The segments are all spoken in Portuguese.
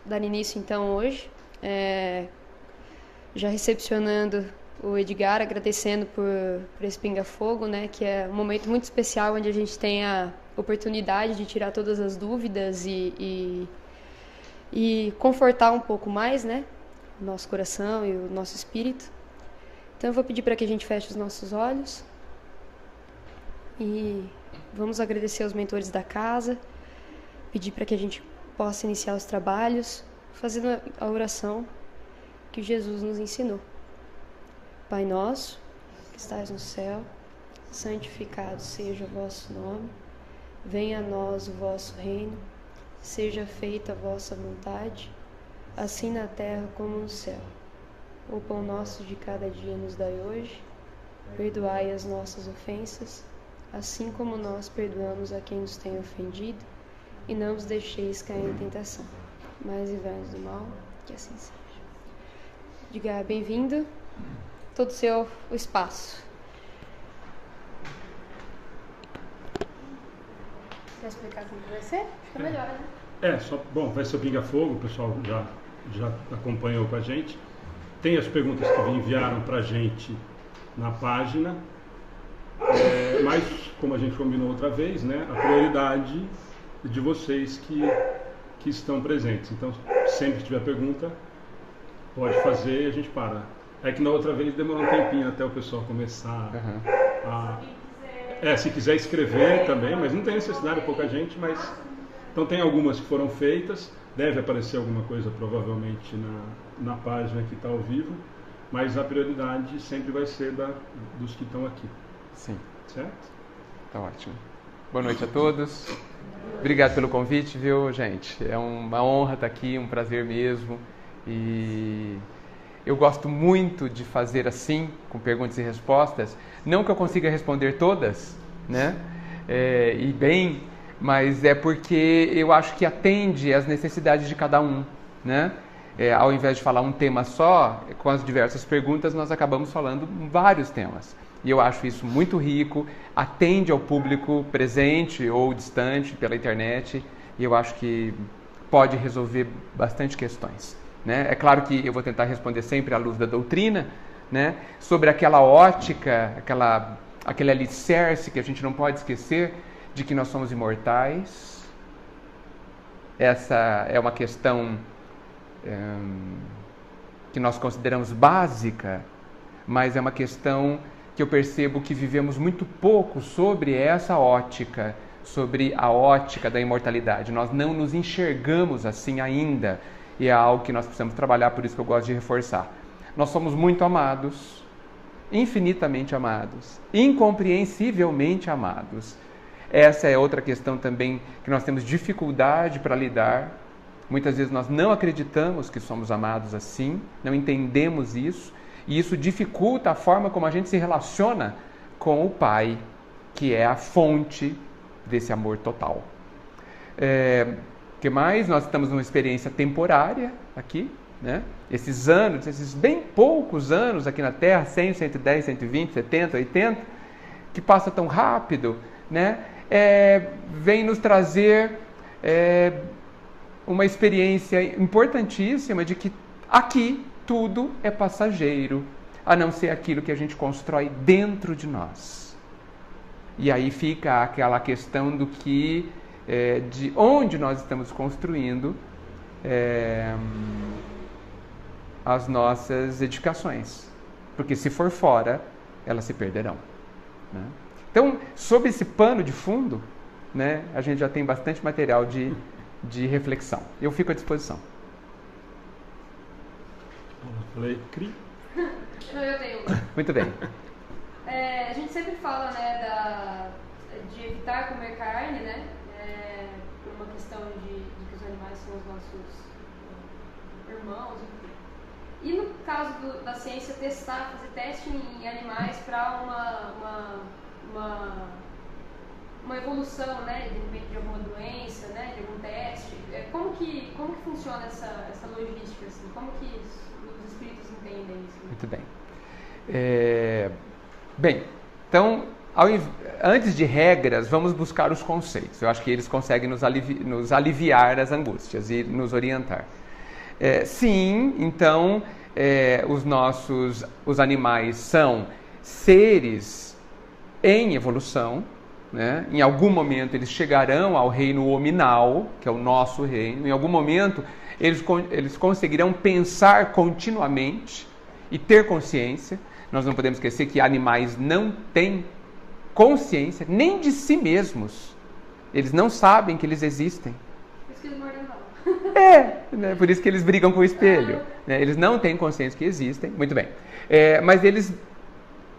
dar início então hoje, já recepcionando o Edgar, agradecendo por esse pinga-fogo, né, que é um momento muito especial onde a gente tem a oportunidade de tirar todas as dúvidas e confortar um pouco mais, né, o nosso coração e o nosso espírito. Então eu vou pedir para que a gente feche os nossos olhos e vamos agradecer aos mentores da casa, pedir para que a gente possa iniciar os trabalhos, fazendo a oração que Jesus nos ensinou. Pai nosso, que estais no céu, santificado seja o vosso nome, venha a nós o vosso reino, seja feita a vossa vontade, assim na terra como no céu. O pão nosso de cada dia nos dai hoje, perdoai as nossas ofensas, assim como nós perdoamos a quem nos tem ofendido, e não os deixeis cair em tentação, mas livrai-nos do mal, que assim seja. Diga bem-vindo, todo o espaço. Quer explicar como vai ser? Fica melhor, né? Bom, vai ser o pinga-fogo, o pessoal já acompanhou com a gente. Tem as perguntas que enviaram para a gente na página, mas como a gente combinou outra vez, né, a prioridade de vocês que estão presentes. Então, sempre que tiver pergunta, pode fazer e a gente para. É que na outra vez demorou um tempinho até o pessoal começar se quiser escrever também, mas não tem necessidade, pouca gente, mas... Então tem algumas que foram feitas, deve aparecer alguma coisa provavelmente na página que está ao vivo, mas a prioridade sempre vai ser dos que estão aqui. Sim. Certo? Tá ótimo. Boa noite a todos. Obrigado pelo convite, viu, gente? É uma honra estar aqui, um prazer mesmo. E eu gosto muito de fazer assim, com perguntas e respostas. Não que eu consiga responder todas, né? E bem, mas é porque eu acho que atende às necessidades de cada um, né? Ao invés de falar um tema só, com as diversas perguntas, nós acabamos falando vários temas. E eu acho isso muito rico, atende ao público presente ou distante pela internet, e eu acho que pode resolver bastante questões, né? É claro que eu vou tentar responder sempre à luz da doutrina, né? Sobre aquela ótica, aquele alicerce que a gente não pode esquecer, de que nós somos imortais. Essa é uma questão que nós consideramos básica, mas é uma questão que eu percebo que vivemos muito pouco sobre essa ótica, sobre a ótica da imortalidade. Nós não nos enxergamos assim ainda, e é algo que nós precisamos trabalhar, por isso que eu gosto de reforçar. Nós somos muito amados, infinitamente amados, incompreensivelmente amados. Essa é outra questão também que nós temos dificuldade para lidar. Muitas vezes nós não acreditamos que somos amados assim, não entendemos isso, e isso dificulta a forma como a gente se relaciona com o Pai, que é a fonte desse amor total. Que mais? Nós estamos numa experiência temporária aqui, né? Esses anos, esses bem poucos anos aqui na Terra, 100, 110, 120, 70, 80, que passa tão rápido, né? Vem nos trazer uma experiência importantíssima de que aqui tudo é passageiro, a não ser aquilo que a gente constrói dentro de nós. E aí fica aquela questão do que, de onde nós estamos construindo as nossas edificações. Porque se for fora, elas se perderão, né? Então, sob esse pano de fundo, né, a gente já tem bastante material de reflexão. Eu fico à disposição. Falei, Cri. Eu tenho uma. Muito bem. A gente sempre fala, né, de evitar comer carne, né, por uma questão de que os animais são os nossos irmãos, enfim. E no caso da ciência, fazer teste em animais para uma evolução, né, de repente de alguma doença, né, de algum teste. Como que funciona essa logística, assim? Como que os espíritos entendem isso? Muito bem. Bem, então, antes de regras, vamos buscar os conceitos. Eu acho que eles conseguem nos aliviar das angústias e nos orientar. Sim, então os animais são seres em evolução, né? Em algum momento eles chegarão ao reino hominal, que é o nosso reino. Em algum momento eles conseguirão pensar continuamente e ter consciência. Nós não podemos esquecer que animais não têm consciência nem de si mesmos. Eles não sabem que eles existem. Por isso que eles mordem mal. Né? Por isso que eles brigam com o espelho. Né? Eles não têm consciência que existem. Muito bem. Mas eles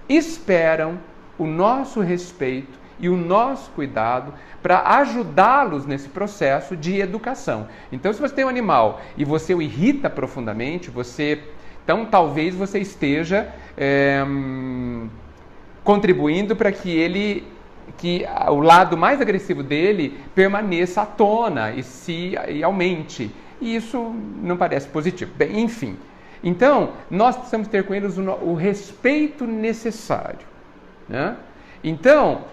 esperam o nosso respeito e o nosso cuidado para ajudá-los nesse processo de educação. Então, se você tem um animal e você o irrita profundamente, então talvez você esteja contribuindo para que o lado mais agressivo dele permaneça à tona e aumente. E isso não parece positivo. Bem, enfim. Então, nós precisamos ter com eles o respeito necessário. Né? Então,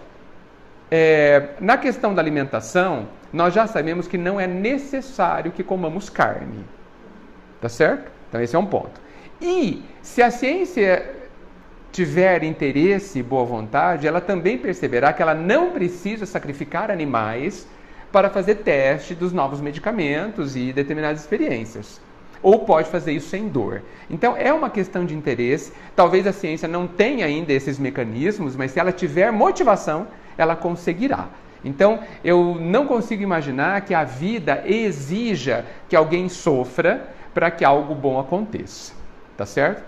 na questão da alimentação, nós já sabemos que não é necessário que comamos carne. Tá certo? Então, esse é um ponto. E, se a ciência tiver interesse e boa vontade, ela também perceberá que ela não precisa sacrificar animais para fazer teste dos novos medicamentos e determinadas experiências. Ou pode fazer isso sem dor. Então, é uma questão de interesse. Talvez a ciência não tenha ainda esses mecanismos, mas se ela tiver motivação, ela conseguirá. Então, eu não consigo imaginar que a vida exija que alguém sofra para que algo bom aconteça. Tá certo?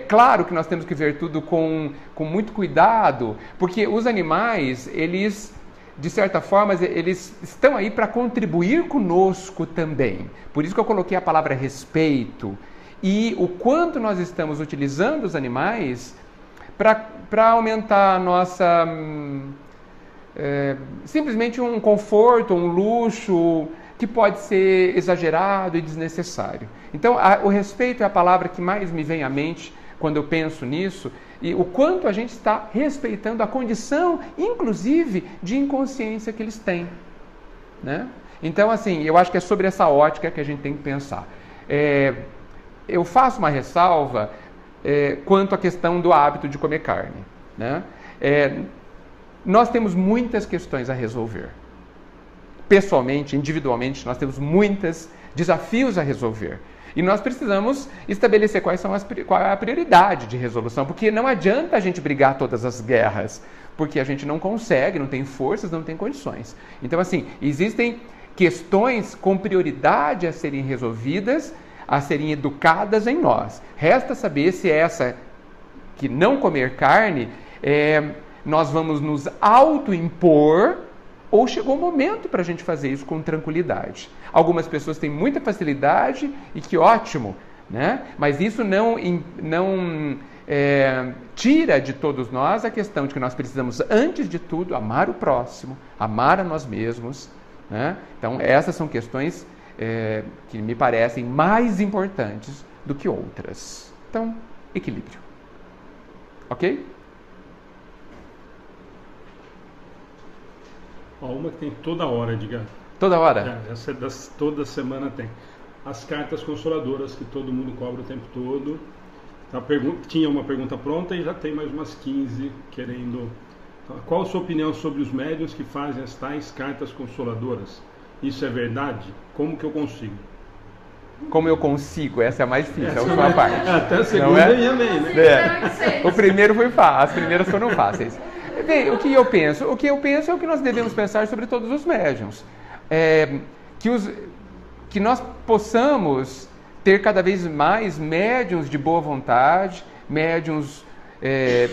Claro que nós temos que ver tudo com muito cuidado, porque os animais, eles, de certa forma, eles estão aí para contribuir conosco também. Por isso que eu coloquei a palavra respeito. E o quanto nós estamos utilizando os animais para aumentar a nossa... simplesmente um conforto, um luxo que pode ser exagerado e desnecessário. Então, o respeito é a palavra que mais me vem à mente quando eu penso nisso, e o quanto a gente está respeitando a condição, inclusive, de inconsciência que eles têm. Né? Então, assim, eu acho que é sobre essa ótica que a gente tem que pensar. Eu faço uma ressalva quanto à questão do hábito de comer carne. Né? Nós temos muitas questões a resolver. Pessoalmente, individualmente, nós temos muitos desafios a resolver. E nós precisamos estabelecer qual é a prioridade de resolução, porque não adianta a gente brigar todas as guerras, porque a gente não consegue, não tem forças, não tem condições. Então, assim, existem questões com prioridade a serem resolvidas, a serem educadas em nós. Resta saber se essa que não comer carne, nós vamos nos autoimpor, ou chegou o momento para a gente fazer isso com tranquilidade. Algumas pessoas têm muita facilidade e que ótimo, né? Mas isso não tira de todos nós a questão de que nós precisamos, antes de tudo, amar o próximo, amar a nós mesmos. Né? Então, essas são questões que me parecem mais importantes do que outras. Então, equilíbrio. Ok? Uma que tem toda hora, diga. Toda hora? Toda semana tem. As cartas consoladoras que todo mundo cobra o tempo todo. Tinha uma pergunta pronta e já tem mais umas 15 querendo. Qual a sua opinião sobre os médiuns que fazem as tais cartas consoladoras? Isso é verdade? Como que eu consigo? Como eu consigo? Essa é a mais difícil, a última parte. Até a segunda e amém, né? O primeiro foi fácil, as primeiras foram fáceis. Bem, o que eu penso? O que eu penso é o que nós devemos pensar sobre todos os médiuns. Que nós possamos ter cada vez mais médiuns de boa vontade, médiuns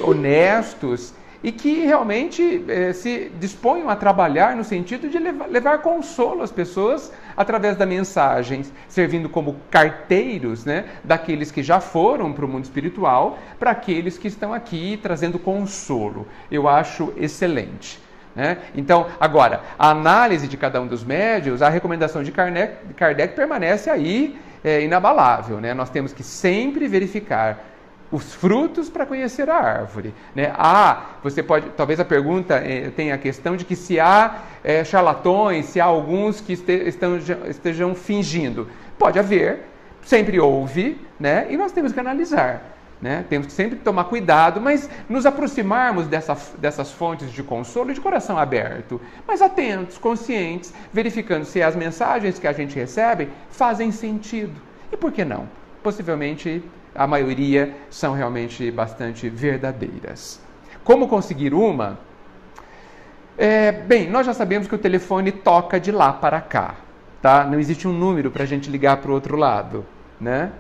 honestos, e que realmente se disponham a trabalhar no sentido de levar consolo às pessoas através da mensagem, servindo como carteiros, né, daqueles que já foram para o mundo espiritual, para aqueles que estão aqui trazendo consolo. Eu acho excelente. Né? Então, agora, a análise de cada um dos médiuns, a recomendação de Kardec permanece aí inabalável. Né? Nós temos que sempre verificar os frutos para conhecer a árvore. Né? Você pode, talvez a pergunta tenha a questão de que se há charlatões, se há alguns que estejam fingindo. Pode haver, sempre ouve, né? E nós temos que analisar, né? Temos que sempre tomar cuidado, mas nos aproximarmos dessas fontes de consolo de coração aberto, mas atentos, conscientes, verificando se as mensagens que a gente recebe fazem sentido. E por que não? Possivelmente a maioria são realmente bastante verdadeiras. Como conseguir uma? Bem, nós já sabemos que o telefone toca de lá para cá, tá? Não existe um número para a gente ligar para o outro lado, né?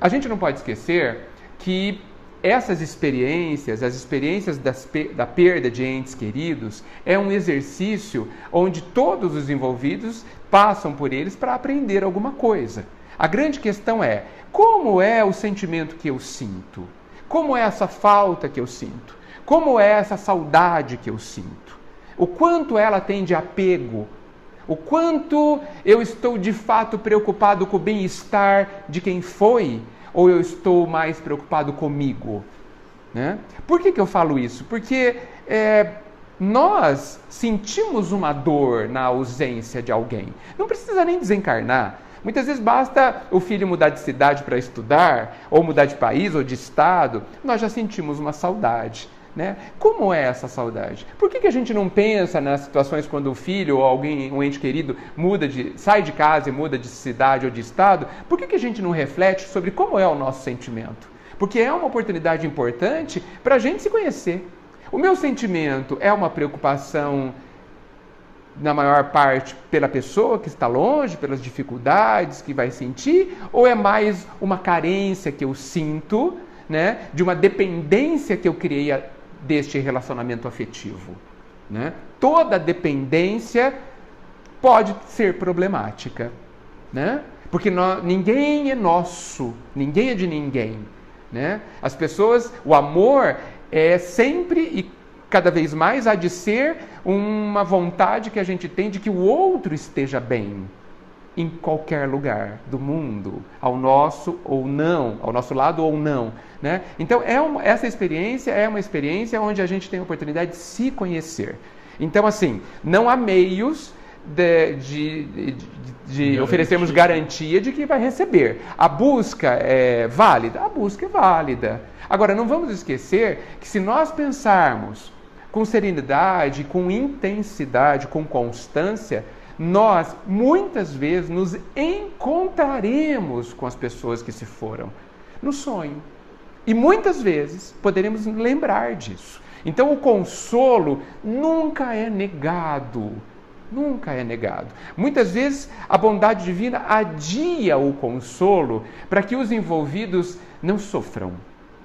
A gente não pode esquecer que essas experiências, as experiências da perda de entes queridos, é um exercício onde todos os envolvidos passam por eles para aprender alguma coisa. A grande questão é, como é o sentimento que eu sinto? Como é essa falta que eu sinto? Como é essa saudade que eu sinto? O quanto ela tem de apego? O quanto eu estou de fato preocupado com o bem-estar de quem foi? Ou eu estou mais preocupado comigo? Né? Por que eu falo isso? Porque nós sentimos uma dor na ausência de alguém. Não precisa nem desencarnar. Muitas vezes basta o filho mudar de cidade para estudar, ou mudar de país ou de estado, nós já sentimos uma saudade. Né? Como é essa saudade? Por que a gente não pensa nas situações quando o filho ou alguém, um ente querido, sai de casa e muda de cidade ou de estado? Por que a gente não reflete sobre como é o nosso sentimento? Porque é uma oportunidade importante para a gente se conhecer. O meu sentimento é uma preocupação, na maior parte, pela pessoa que está longe, pelas dificuldades que vai sentir, ou é mais uma carência que eu sinto, né, de uma dependência que eu criei deste relacionamento afetivo? Né? Toda dependência pode ser problemática, né? Porque ninguém é nosso, ninguém é de ninguém. Né? As pessoas, o amor é sempre e cada vez mais há de ser uma vontade que a gente tem de que o outro esteja bem, em qualquer lugar do mundo, ao nosso ou não, ao nosso lado ou não. Né? Então, essa experiência é uma experiência onde a gente tem a oportunidade de se conhecer. Então, assim, não há meios de oferecermos garantia de que vai receber. A busca é válida? A busca é válida. Agora, não vamos esquecer que se nós pensarmos com serenidade, com intensidade, com constância, nós muitas vezes nos encontraremos com as pessoas que se foram no sonho. E muitas vezes poderemos lembrar disso. Então o consolo nunca é negado. Nunca é negado. Muitas vezes a bondade divina adia o consolo para que os envolvidos não sofram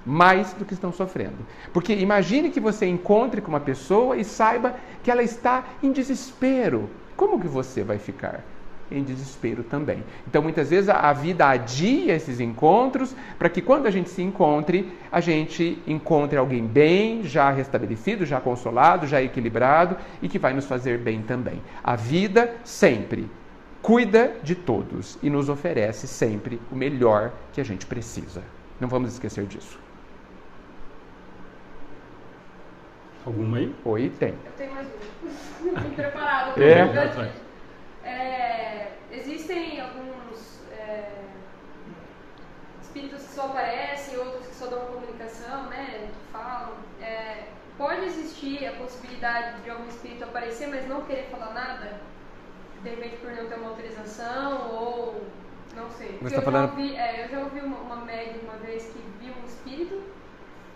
mais do que estão sofrendo. Porque imagine que você encontre com uma pessoa e saiba que ela está em desespero. Como que você vai ficar? Em desespero também. Então, muitas vezes, a vida adia esses encontros para que quando a gente se encontre, a gente encontre alguém bem, já restabelecido, já consolado, já equilibrado e que vai nos fazer bem também. A vida sempre cuida de todos e nos oferece sempre o melhor que a gente precisa. Não vamos esquecer disso. Alguma aí? Oi, tem. Eu tenho mais uma. Fui preparado. Existem alguns espíritos que só aparecem, outros que só dão comunicação, né? Que falam. Pode existir a possibilidade de algum espírito aparecer, mas não querer falar nada? De repente por não ter uma autorização ou... Não sei. Você está falando... eu já ouvi uma médium uma vez que viu um espírito,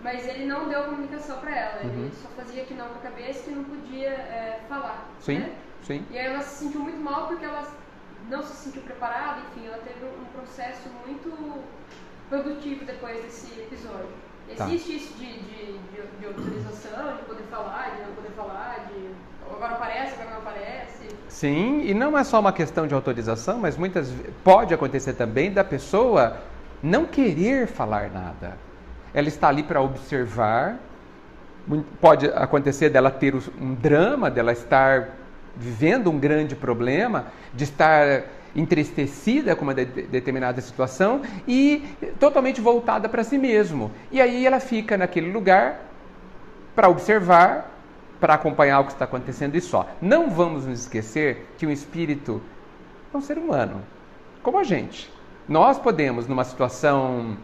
mas ele não deu comunicação para ela. Uhum. Ele só fazia que não com a cabeça, que não podia falar. Sim, né? sim. E aí ela se sentiu muito mal porque ela não se sentiu preparada. Enfim, ela teve um processo muito produtivo depois desse episódio. Existe isso de autorização, de poder falar, de não poder falar, de agora aparece, agora não aparece? Sim, e não é só uma questão de autorização, mas muitas vezes pode acontecer também da pessoa não querer falar nada. Ela está ali para observar, pode acontecer dela ter um drama, dela estar vivendo um grande problema, de estar entristecida com uma determinada situação e totalmente voltada para si mesmo. E aí ela fica naquele lugar para observar, para acompanhar o que está acontecendo e só. Não vamos nos esquecer que um espírito é um ser humano, como a gente. Nós podemos, numa situação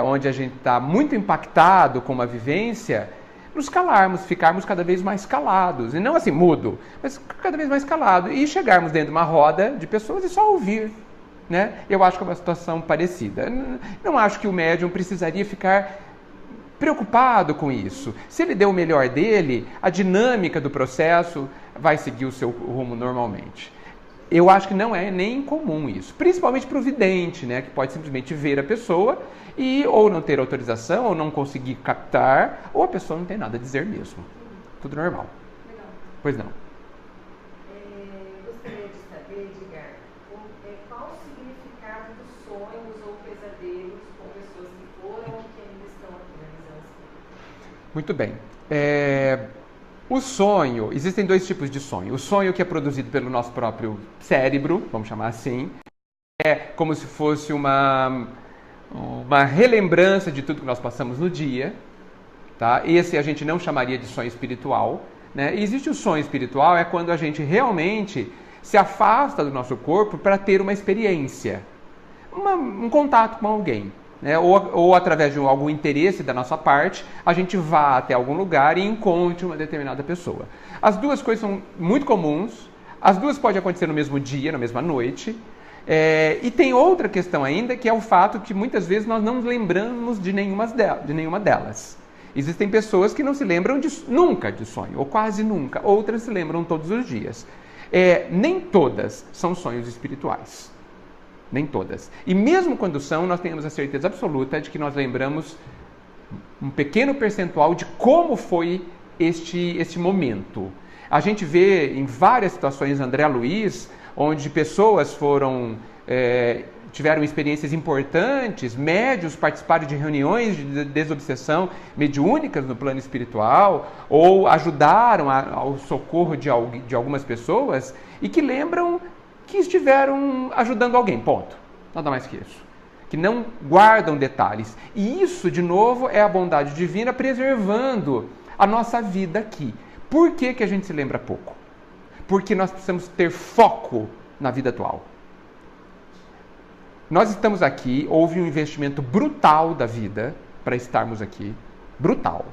onde a gente está muito impactado com uma vivência, nos calarmos, ficarmos cada vez mais calados. E não assim, mudo, mas cada vez mais calado. E chegarmos dentro de uma roda de pessoas e só ouvir. Né? Eu acho que é uma situação parecida. Não acho que o médium precisaria ficar preocupado com isso. Se ele deu o melhor dele, a dinâmica do processo vai seguir o seu rumo normalmente. Eu acho que não é nem comum isso, principalmente para o vidente, né, que pode simplesmente ver a pessoa e ou não ter autorização, ou não conseguir captar, ou a pessoa não tem nada a dizer mesmo. Tudo normal. Legal. Pois não. Gostaria de saber, Edgar, qual o significado dos sonhos ou pesadelos com pessoas que foram ou que ainda estão aqui na visão espírita? Muito bem. O sonho, existem dois tipos de sonho. O sonho que é produzido pelo nosso próprio cérebro, vamos chamar assim, é como se fosse uma relembrança de tudo que nós passamos no dia. Tá? Esse a gente não chamaria de sonho espiritual. Né? E existe o sonho espiritual, é quando a gente realmente se afasta do nosso corpo para ter uma experiência, um contato com alguém. Né? Ou através de algum interesse da nossa parte, a gente vá até algum lugar e encontre uma determinada pessoa. As duas coisas são muito comuns, as duas podem acontecer no mesmo dia, na mesma noite, e tem outra questão ainda, que é o fato que muitas vezes nós não nos lembramos de nenhuma delas. Existem pessoas que não se lembram nunca de sonho, ou quase nunca, outras se lembram todos os dias. Nem todas são sonhos espirituais. Nem todas. E mesmo quando são, nós temos a certeza absoluta de que nós lembramos um pequeno percentual de como foi este momento. A gente vê em várias situações André Luiz, onde pessoas tiveram experiências importantes, médiuns participaram de reuniões de desobsessão mediúnicas no plano espiritual, ou ajudaram ao socorro de algumas pessoas, e que lembram que estiveram ajudando alguém, ponto. Nada mais que isso. Que não guardam detalhes. E isso, de novo, é a bondade divina preservando a nossa vida aqui. Por que a gente se lembra pouco? Porque nós precisamos ter foco na vida atual. Nós estamos aqui, houve um investimento brutal da vida para estarmos aqui. Brutal.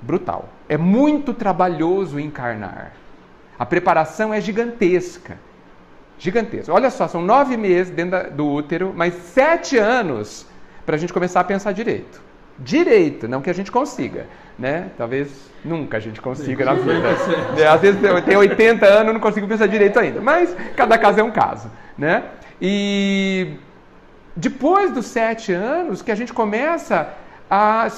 Brutal. É muito trabalhoso encarnar. A preparação é gigantesca. Gigantesco. Olha só, são 9 meses dentro do útero, mas 7 anos para a gente começar a pensar direito. Direito, não que a gente consiga, né? Talvez nunca a gente consiga na vida. Às vezes eu tenho 80 anos e não consigo pensar direito ainda, mas cada caso é um caso, né? E depois dos 7 anos que a gente começa a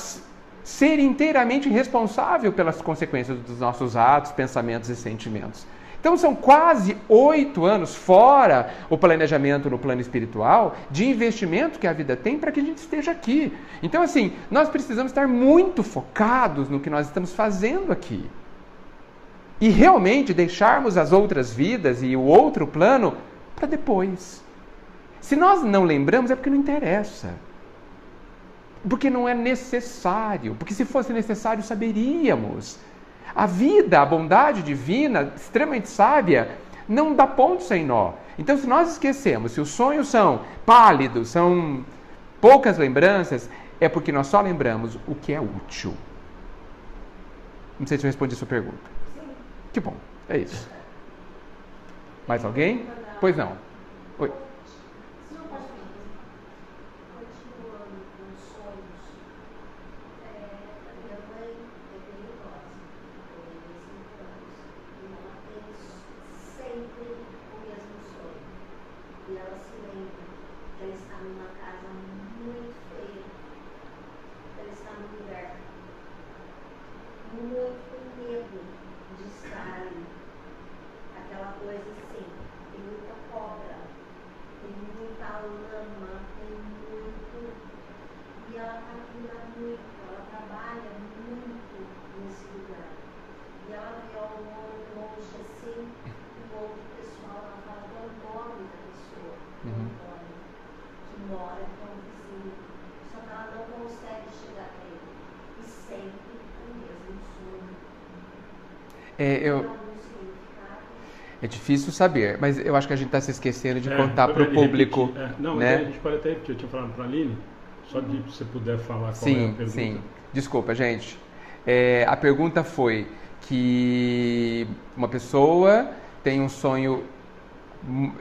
ser inteiramente responsável pelas consequências dos nossos atos, pensamentos e sentimentos. Então são quase 8 anos, fora o planejamento no plano espiritual, de investimento que a vida tem para que a gente esteja aqui. Então assim, nós precisamos estar muito focados no que nós estamos fazendo aqui. E realmente deixarmos as outras vidas e o outro plano para depois. Se nós não lembramos é porque não interessa. Porque não é necessário. Porque se fosse necessário saberíamos. A vida, a bondade divina, extremamente sábia, não dá ponto sem nó. Então, se nós esquecemos, se os sonhos são pálidos, são poucas lembranças, é porque nós só lembramos o que é útil. Não sei se eu respondi a sua pergunta. Sim. Que bom, é isso. Mais alguém? Pois não. Oi. Continuando com os sonhos, a minha mãe é bem idosa, tem 85 anos, e ela tem sempre o mesmo sonho. E ela se lembra que ela está numa casa muito feia, ela está num lugar muito com medo de estar ali. Aquela coisa assim, tem muita cobra, tem muita lama, tem muito. E ela caminha muito, ela trabalha muito nesse lugar. E ela vê ao longe assim, um outro pessoal, ela fala do Antônio da pessoa, do Antônio, que mora com o vizinho. Só que ela não consegue chegar a ele. E sempre o mesmo sonho. Tem algum significado? É difícil saber, mas eu acho que a gente está se esquecendo de contar para o público. Não, né? A gente pode até repetir, eu tinha falado para a Aline, só de se você puder falar qual é a pergunta. Sim. Desculpa, gente. A pergunta foi que uma pessoa tem um sonho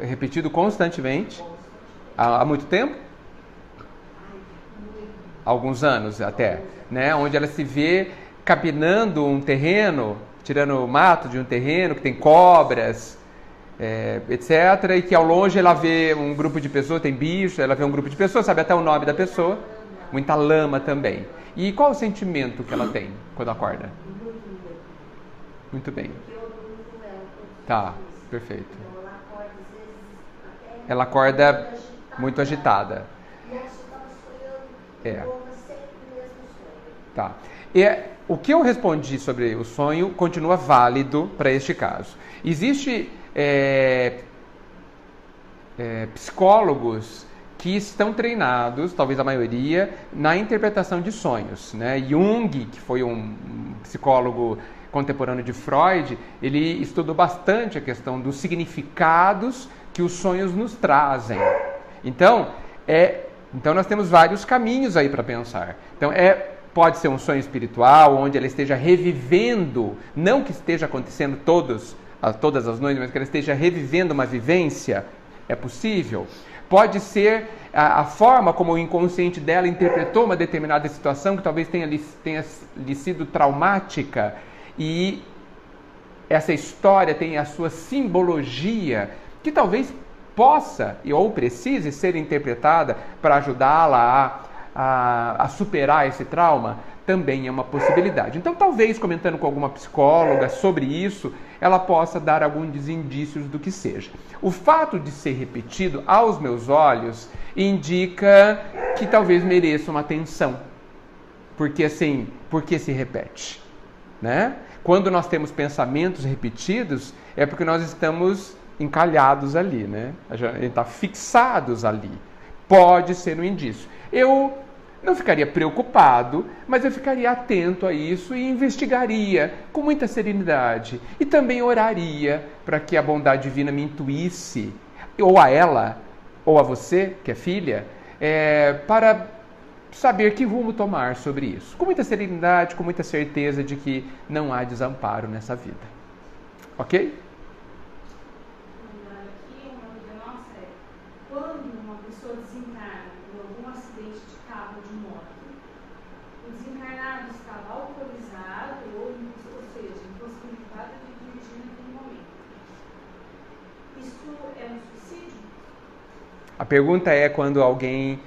repetido constantemente, há muito tempo? Alguns anos até, né? Onde ela se vê capinando um terreno, tirando o mato de um terreno que tem cobras, etc. E que ao longe ela vê um grupo de pessoas, tem bicho, ela vê um grupo de pessoas, sabe até o nome da pessoa, muita lama também. E qual o sentimento que ela tem quando acorda? Muito bem. Tá, perfeito. Ela acorda muito agitada. Tá. O que eu respondi sobre o sonho continua válido para este caso. Existe psicólogos que estão treinados, talvez a maioria, na interpretação de sonhos, né? Jung, que foi um psicólogo contemporâneo de Freud, ele estudou bastante a questão dos significados que os sonhos nos trazem. Então nós temos vários caminhos aí para pensar. Então, pode ser um sonho espiritual, onde ela esteja revivendo, não que esteja acontecendo todas as noites, mas que ela esteja revivendo uma vivência, é possível. Pode ser a forma como o inconsciente dela interpretou uma determinada situação que talvez tenha lhe sido traumática e essa história tem a sua simbologia que talvez possa ou precise ser interpretada para ajudá-la a superar esse trauma, também é uma possibilidade. Então, talvez, comentando com alguma psicóloga sobre isso, ela possa dar alguns indícios do que seja. O fato de ser repetido, aos meus olhos, indica que talvez mereça uma atenção. Porque assim, por que se repete? Né? Quando nós temos pensamentos repetidos, é porque nós estamos encalhados ali, né? A gente está fixados ali. Pode ser um indício. Eu não ficaria preocupado, mas eu ficaria atento a isso e investigaria com muita serenidade. E também oraria para que a bondade divina me intuísse, ou a ela, ou a você, que é filha, para saber que rumo tomar sobre isso. Com muita serenidade, com muita certeza de que não há desamparo nessa vida. Ok? A pergunta é quando alguém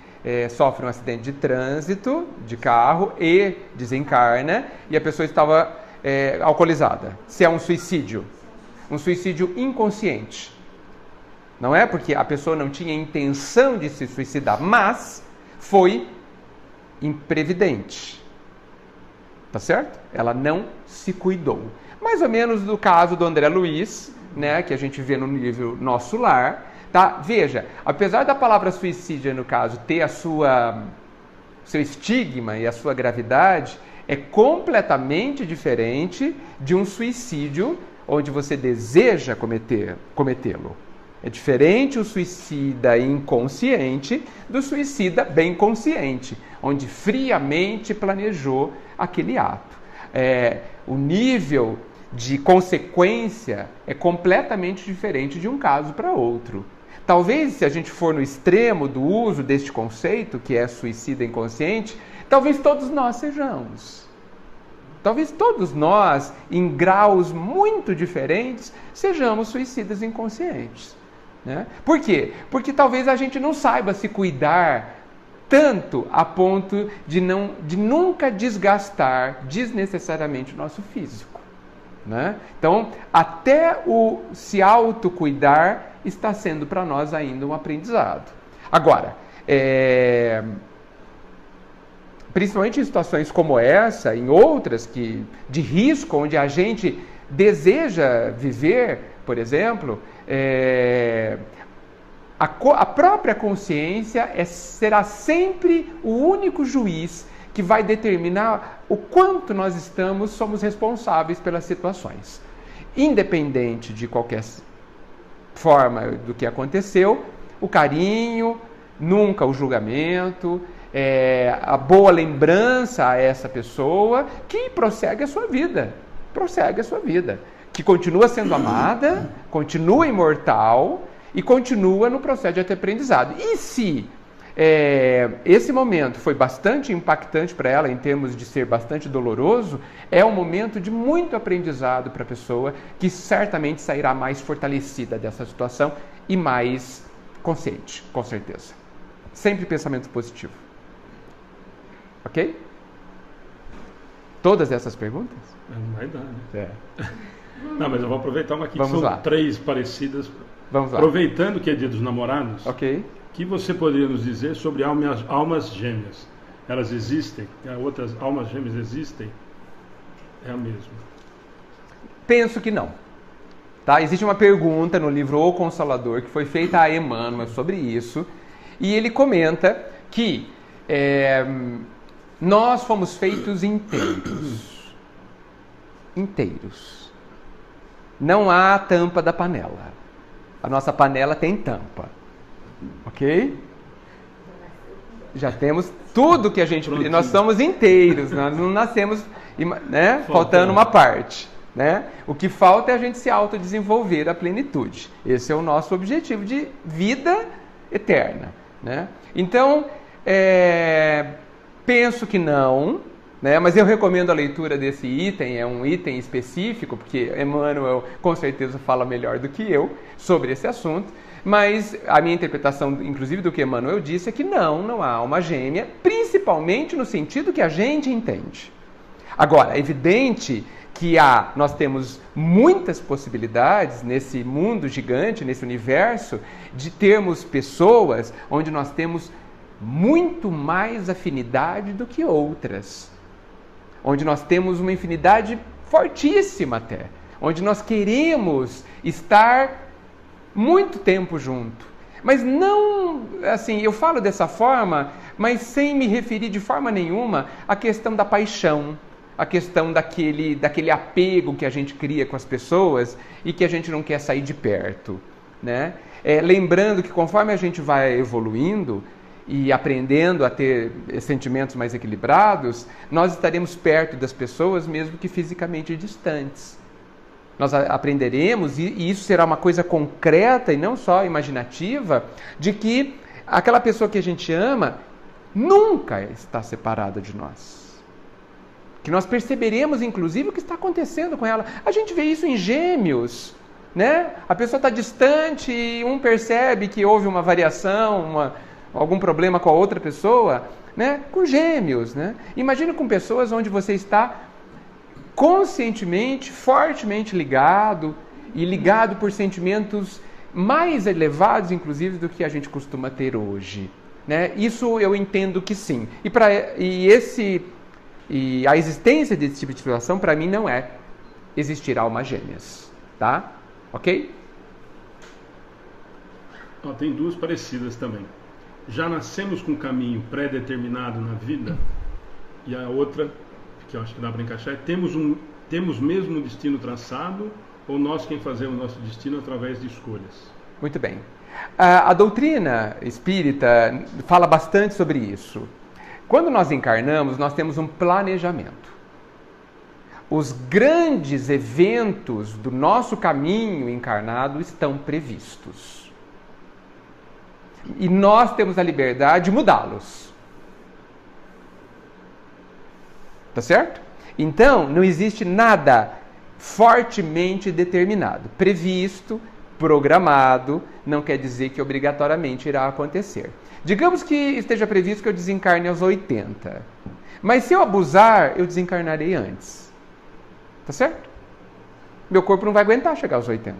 sofre um acidente de trânsito, de carro, e desencarna, e a pessoa estava alcoolizada. Se é um suicídio inconsciente. Não é porque a pessoa não tinha intenção de se suicidar, mas foi imprevidente. Tá certo? Ela não se cuidou. Mais ou menos no caso do André Luiz, né, que a gente vê no livro Nosso Lar. Tá? Veja, apesar da palavra suicídio, no caso, ter seu estigma e a sua gravidade, é completamente diferente de um suicídio onde você deseja cometê-lo. É diferente o suicida inconsciente do suicida bem consciente, onde friamente planejou aquele ato. O nível de consequência é completamente diferente de um caso para outro. Talvez, se a gente for no extremo do uso deste conceito, que é suicida inconsciente, talvez todos nós sejamos. Talvez todos nós, em graus muito diferentes, sejamos suicidas inconscientes. Né? Por quê? Porque talvez a gente não saiba se cuidar tanto a ponto de nunca desgastar desnecessariamente o nosso físico. Né? Então, até o se autocuidar está sendo para nós ainda um aprendizado. Agora, principalmente em situações como essa, em outras de risco, onde a gente deseja viver, por exemplo, a própria consciência será sempre o único juiz que vai determinar o quanto nós somos responsáveis pelas situações. Independente de qualquer forma do que aconteceu, o carinho, nunca o julgamento, a boa lembrança a essa pessoa que prossegue a sua vida, que continua sendo amada, continua imortal e continua no processo de aprendizado. E se esse momento foi bastante impactante para ela, em termos de ser bastante doloroso, é um momento de muito aprendizado para a pessoa, que certamente sairá mais fortalecida dessa situação e mais consciente, com certeza. Sempre pensamento positivo. Ok? Todas essas perguntas? Não vai dar, né? Não, mas eu vou aproveitar uma aqui, Vamos que são lá. 3 parecidas. Vamos lá. Aproveitando que é Dia dos Namorados, Ok. o que você poderia nos dizer sobre almas gêmeas? Elas existem? Outras almas gêmeas existem? É a mesma? Penso que não. Tá? Existe uma pergunta no livro O Consolador, que foi feita a Emmanuel sobre isso, e ele comenta que nós fomos feitos inteiros. Inteiros. Não há tampa da panela. A nossa panela tem tampa. Ok? Já temos tudo que a gente precisa. Nós somos inteiros, nós não nascemos, né, faltando uma parte. Né? O que falta é a gente se autodesenvolver à plenitude. Esse é o nosso objetivo de vida eterna. Né? Então, penso que não, né? Mas eu recomendo a leitura desse item, é um item específico, porque Emmanuel com certeza fala melhor do que eu sobre esse assunto, mas a minha interpretação, inclusive do que Emmanuel disse, é que não há alma gêmea, principalmente no sentido que a gente entende. Agora, é evidente que nós temos muitas possibilidades nesse mundo gigante, nesse universo, de termos pessoas onde nós temos muito mais afinidade do que outras. Onde nós temos uma afinidade fortíssima até. Onde nós queremos estar muito tempo junto. Mas não, assim, eu falo dessa forma, mas sem me referir de forma nenhuma à questão da paixão, a questão daquele apego que a gente cria com as pessoas e que a gente não quer sair de perto, né? Lembrando que conforme a gente vai evoluindo e aprendendo a ter sentimentos mais equilibrados, nós estaremos perto das pessoas mesmo que fisicamente distantes. Nós aprenderemos, e isso será uma coisa concreta e não só imaginativa, de que aquela pessoa que a gente ama nunca está separada de nós. Que nós perceberemos, inclusive, o que está acontecendo com ela. A gente vê isso em Gêmeos, né? A pessoa está distante e um percebe que houve uma variação, algum problema com a outra pessoa, né? Com Gêmeos, né? Imagina com pessoas onde você está conscientemente, fortemente ligado, e ligado por sentimentos mais elevados, inclusive, do que a gente costuma ter hoje, né? Isso eu entendo que sim. E a existência desse tipo de situação, para mim, não existir almas gêmeas, tá? Ok? Tem 2 parecidas também. Já nascemos com um caminho pré-determinado na vida? E a outra, que eu acho que dá para encaixar, é temos mesmo um destino traçado, ou nós quem fazemos o nosso destino através de escolhas? Muito bem. A doutrina espírita fala bastante sobre isso. Quando nós encarnamos, nós temos um planejamento. Os grandes eventos do nosso caminho encarnado estão previstos. E nós temos a liberdade de mudá-los. Tá certo? Então, não existe nada fortemente determinado. Previsto, programado, não quer dizer que obrigatoriamente irá acontecer. Digamos que esteja previsto que eu desencarne aos 80. Mas se eu abusar, eu desencarnarei antes. Tá certo? Meu corpo não vai aguentar chegar aos 80.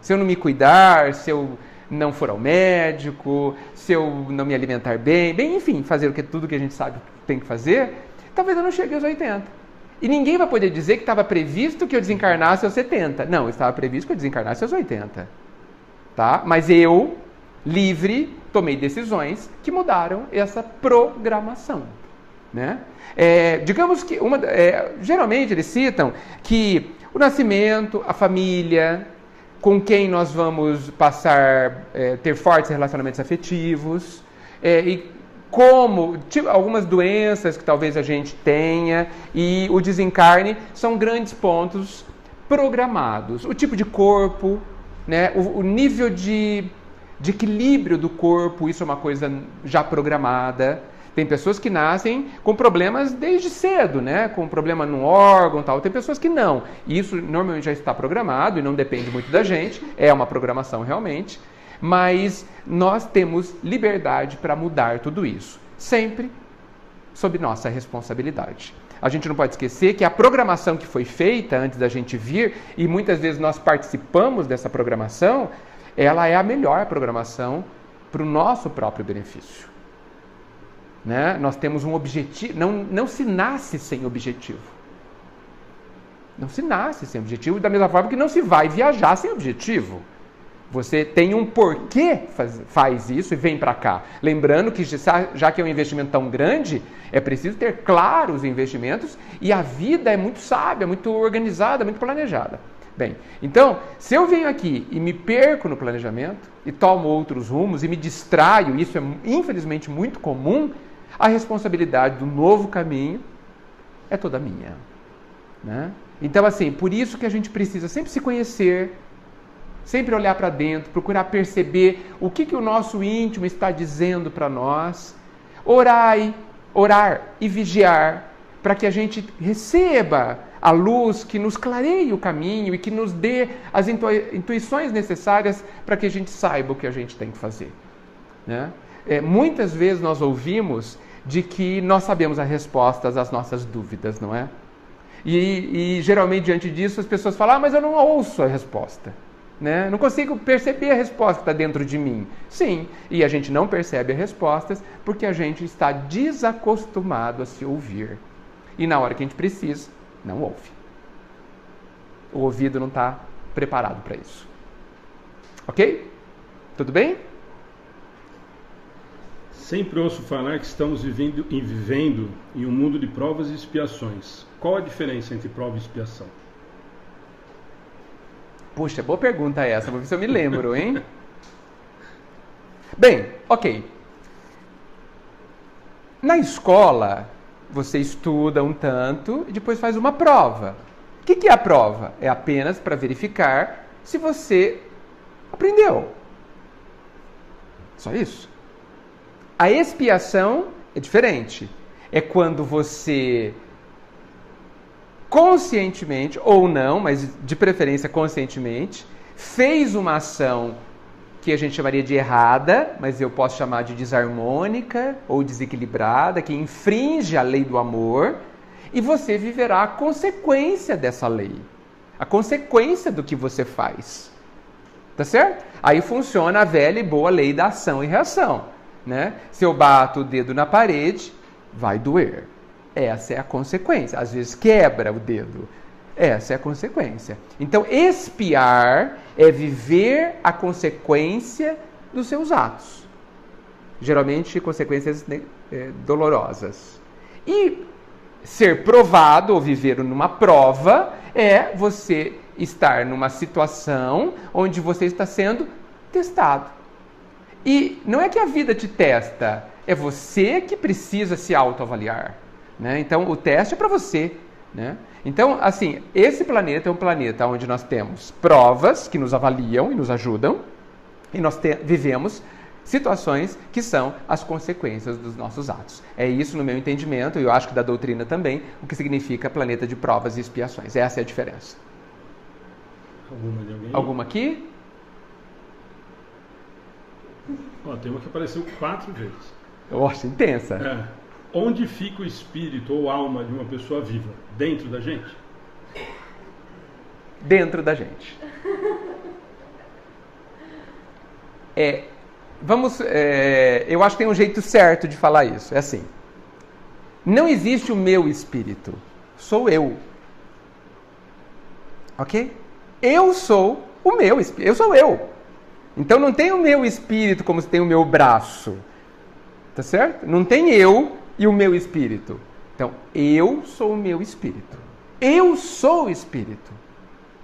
Se eu não me cuidar, se eu não for ao médico, se eu não me alimentar bem, enfim, fazer tudo que a gente sabe que tem que fazer, talvez eu não chegue aos 80. E ninguém vai poder dizer que estava previsto que eu desencarnasse aos 70. Não, estava previsto que eu desencarnasse aos 80. Tá? Mas eu, livre, tomei decisões que mudaram essa programação. Né? Digamos que, geralmente eles citam que o nascimento, a família, com quem nós vamos passar, ter fortes relacionamentos afetivos, e como algumas doenças que talvez a gente tenha, e o desencarne são grandes pontos programados. O tipo de corpo, né, o nível de equilíbrio do corpo, isso é uma coisa já programada. Tem pessoas que nascem com problemas desde cedo, né? Com problema no órgão e tal. Tem pessoas que não. E isso normalmente já está programado e não depende muito da gente. É uma programação realmente. Mas nós temos liberdade para mudar tudo isso. Sempre sob nossa responsabilidade. A gente não pode esquecer que a programação que foi feita antes da gente vir, e muitas vezes nós participamos dessa programação, ela é a melhor programação para o nosso próprio benefício. Né? Nós temos um objetivo, não se nasce sem objetivo. Não se nasce sem objetivo, da mesma forma que não se vai viajar sem objetivo. Você tem um porquê faz isso e vem para cá. Lembrando que já que é um investimento tão grande, é preciso ter claros os investimentos, e a vida é muito sábia, muito organizada, muito planejada. Bem, então, se eu venho aqui e me perco no planejamento e tomo outros rumos e me distraio, isso é infelizmente muito comum, a responsabilidade do novo caminho é toda minha. Né? Então, assim, por isso que a gente precisa sempre se conhecer, sempre olhar para dentro, procurar perceber o que o nosso íntimo está dizendo para nós, orar e vigiar, para que a gente receba a luz que nos clareie o caminho e que nos dê as intuições necessárias para que a gente saiba o que a gente tem que fazer. Né? Muitas vezes nós ouvimos de que nós sabemos as respostas às nossas dúvidas, não é? E geralmente diante disso as pessoas falam, mas eu não ouço a resposta. Né? Não consigo perceber a resposta que está dentro de mim. Sim, e a gente não percebe as respostas porque a gente está desacostumado a se ouvir. E na hora que a gente precisa, não ouve. O ouvido não está preparado para isso. Ok? Tudo bem? Sempre ouço falar que estamos vivendo em um mundo de provas e expiações. Qual a diferença entre prova e expiação? Puxa, boa pergunta essa, vou ver se eu me lembro, hein? Bem, ok. Na escola, você estuda um tanto e depois faz uma prova. O que é a prova? É apenas para verificar se você aprendeu. Só isso. A expiação é diferente. É quando você conscientemente, ou não, mas de preferência conscientemente, fez uma ação que a gente chamaria de errada, mas eu posso chamar de desarmônica ou desequilibrada, que infringe a lei do amor, e você viverá a consequência dessa lei, a consequência do que você faz. Tá certo? Aí funciona a velha e boa lei da ação e reação. Né? Se eu bato o dedo na parede, vai doer. Essa é a consequência. Às vezes quebra o dedo. Essa é a consequência. Então, expiar é viver a consequência dos seus atos. Geralmente, consequências dolorosas. E ser provado, ou viver numa prova, é você estar numa situação onde você está sendo testado. E não é que a vida te testa, é você que precisa se autoavaliar. Né? Então, o teste é para você. Né? Então, assim, esse planeta é um planeta onde nós temos provas que nos avaliam e nos ajudam, e nós vivemos situações que são as consequências dos nossos atos. É isso, no meu entendimento, e eu acho que da doutrina também, o que significa planeta de provas e expiações. Essa é a diferença. Alguma de alguém? Alguma aqui? Tem uma que apareceu 4 vezes. Nossa, intensa. Onde fica o espírito ou alma de uma pessoa viva? Dentro da gente? Dentro da gente. Eu acho que tem um jeito certo de falar isso. É assim. Não existe o meu espírito. Sou eu. Ok? Eu sou o meu espírito. Eu sou eu. Então não tem o meu espírito como se tem o meu braço. Tá certo? Não tem eu e o meu espírito. Então, eu sou o meu espírito. Eu sou o espírito.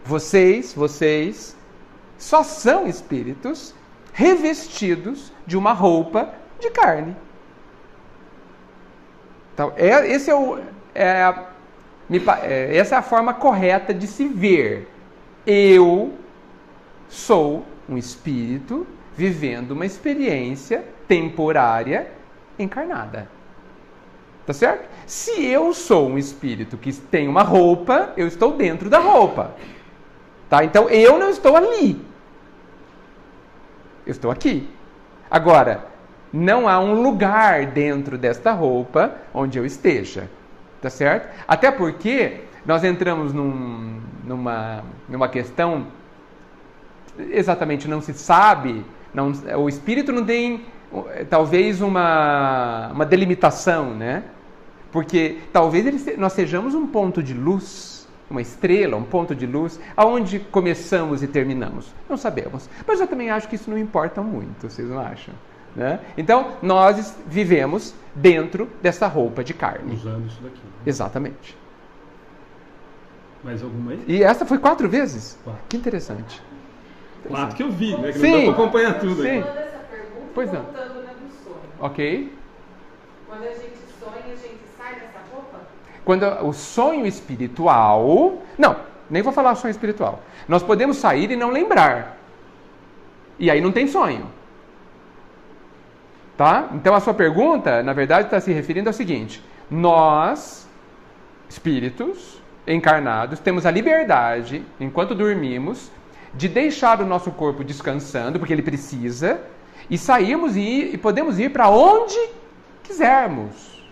Vocês só são espíritos revestidos de uma roupa de carne. Então, essa é a forma correta de se ver. Eu sou um espírito vivendo uma experiência temporária encarnada. Tá certo? Se eu sou um espírito que tem uma roupa, eu estou dentro da roupa. Tá? Então eu não estou ali. Eu estou aqui. Agora, não há um lugar dentro desta roupa onde eu esteja. Tá certo? Até porque nós entramos numa questão, exatamente não se sabe, o espírito não tem talvez uma delimitação, né? Porque talvez nós sejamos um ponto de luz, uma estrela, um ponto de luz, aonde começamos e terminamos. Não sabemos. Mas eu também acho que isso não importa muito, vocês não acham? Né? Então, nós vivemos dentro dessa roupa de carne. Usando isso daqui. Né? Exatamente. Mais alguma aí? E essa foi 4 vezes? 4. Que interessante. 4 que eu vi, né? Que Sim. não dá para acompanhar tudo aí. Sim. Falando essa pergunta, Pois não. voltando do sonho. Ok? Quando a gente sonha, a gente sai dessa roupa? Quando o sonho espiritual... Não, nem vou falar sonho espiritual. Nós podemos sair e não lembrar. E aí não tem sonho. Tá? Então a sua pergunta, na verdade, está se referindo ao seguinte: nós, espíritos encarnados, temos a liberdade, enquanto dormimos, de deixar o nosso corpo descansando, porque ele precisa, e sairmos e podemos ir para onde quisermos.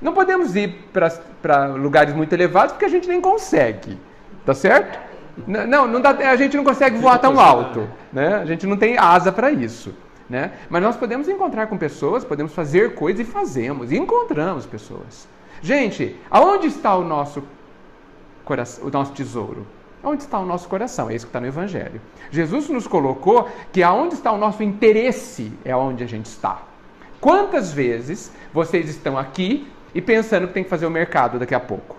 Não podemos ir para lugares muito elevados, porque a gente nem consegue. Tá certo? Não dá, a gente não consegue voar tão alto. Né? A gente não tem asa para isso. Né? Mas nós podemos encontrar com pessoas, podemos fazer coisas e fazemos, e encontramos pessoas. Gente, aonde está o nosso coração, o nosso tesouro? Onde está o nosso coração? É isso que está no Evangelho. Jesus nos colocou que aonde está o nosso interesse é onde a gente está. Quantas vezes vocês estão aqui e pensando que tem que fazer o mercado daqui a pouco?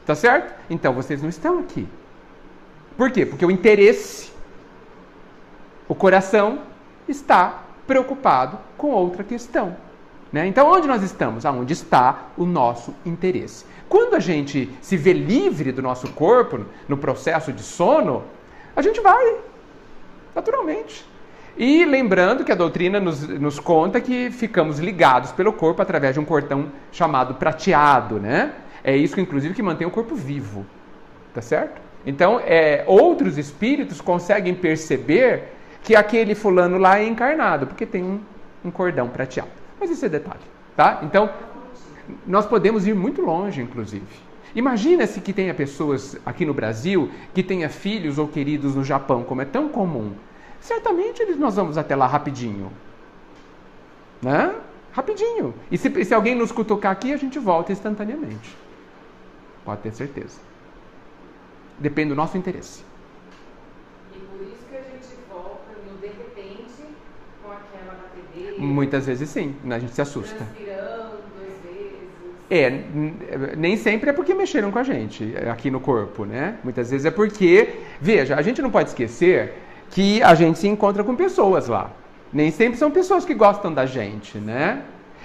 Tá certo? Então vocês não estão aqui. Por quê? Porque o interesse, o coração, está preocupado com outra questão. Né? Então, onde nós estamos? Aonde está o nosso interesse. Quando a gente se vê livre do nosso corpo, no processo de sono, a gente vai, naturalmente. E lembrando que a doutrina nos conta que ficamos ligados pelo corpo através de um cordão chamado prateado. Né? É isso, inclusive, que mantém o corpo vivo. Tá certo? Então, outros espíritos conseguem perceber que aquele fulano lá é encarnado, porque tem um cordão prateado. Mas isso é detalhe, tá? Então, nós podemos ir muito longe, inclusive. Imagina-se que tenha pessoas aqui no Brasil que tenha filhos ou queridos no Japão, como é tão comum. Certamente nós vamos até lá rapidinho. Né? Rapidinho. E se alguém nos cutucar aqui, a gente volta instantaneamente. Pode ter certeza. Depende do nosso interesse. Muitas vezes sim, a gente se assusta. Transpirando, às vezes. Nem sempre é porque mexeram com a gente aqui no corpo, né? Muitas vezes é porque, veja, a gente não pode esquecer que a gente se encontra com pessoas lá. Nem sempre são pessoas que gostam da gente, né?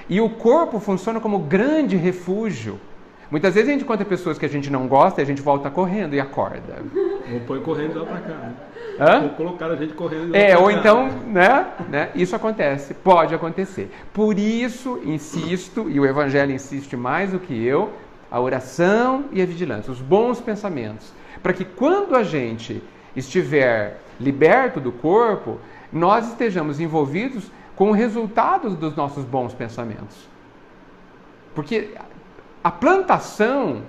E o corpo funciona como grande refúgio. Muitas vezes a gente encontra pessoas que a gente não gosta e a gente volta correndo e acorda. Ou põe correndo lá pra cá, né? Hã? Ou colocar a gente correndo lá pra cá. Ou então, né? Isso acontece, pode acontecer. Por isso, insisto, e o Evangelho insiste mais do que eu, a oração e a vigilância, os bons pensamentos. Para que quando a gente estiver liberto do corpo, nós estejamos envolvidos com o resultado dos nossos bons pensamentos. Porque a plantação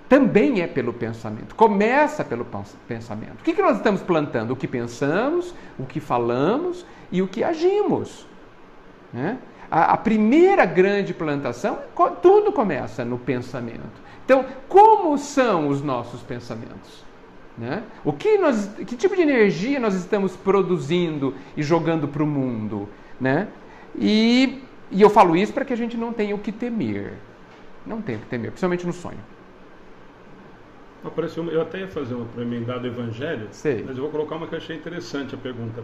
também é pelo pensamento. Começa pelo pensamento. O que nós estamos plantando? O que pensamos, o que falamos e o que agimos. Né? A primeira grande plantação, tudo começa no pensamento. Então, como são os nossos pensamentos? Né? Que tipo de energia nós estamos produzindo e jogando para o mundo? Né? E eu falo isso para que a gente não tenha o que temer. Não tem o que temer, principalmente no sonho. Apareceu, eu até ia fazer uma para emendar do Evangelho, Sei. mas eu vou colocar uma que eu achei interessante a pergunta.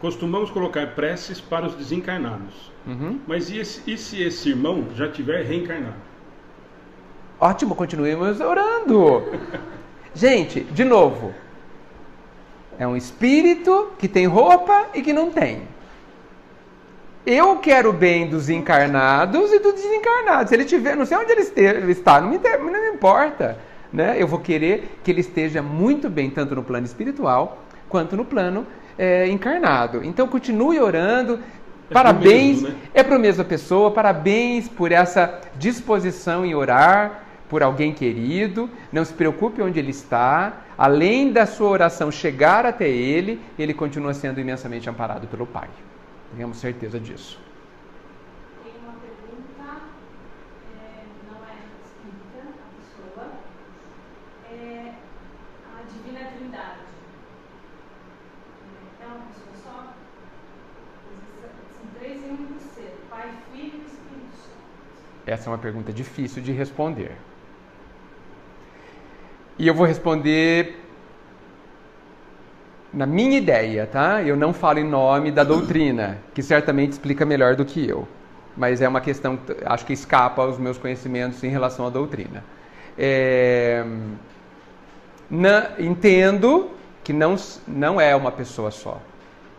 Costumamos colocar preces para os desencarnados. Mas e se esse irmão já tiver reencarnado? Ótimo, continuemos orando. Gente, de novo, é um espírito que tem roupa e que não tem. Eu quero o bem dos encarnados e dos desencarnados. Se ele tiver, não sei onde ele está, não me importa. Né? Eu vou querer que ele esteja muito bem, tanto no plano espiritual quanto no plano encarnado. Então continue orando. Parabéns, é para a mesma pessoa. Parabéns por essa disposição em orar por alguém querido. Não se preocupe onde ele está. Além da sua oração chegar até ele, ele continua sendo imensamente amparado pelo Pai. Tenhamos certeza disso. Tem uma pergunta, não é espírita, a pessoa, é a Divina Trindade. É uma pessoa só? São três em um ser, Pai, Filho e Espírito Santo. Essa é uma pergunta difícil de responder. E eu vou responder na minha ideia, tá? Eu não falo em nome da doutrina, que certamente explica melhor do que eu. Mas é uma questão, acho que escapa aos meus conhecimentos em relação à doutrina. Entendo que não é uma pessoa só.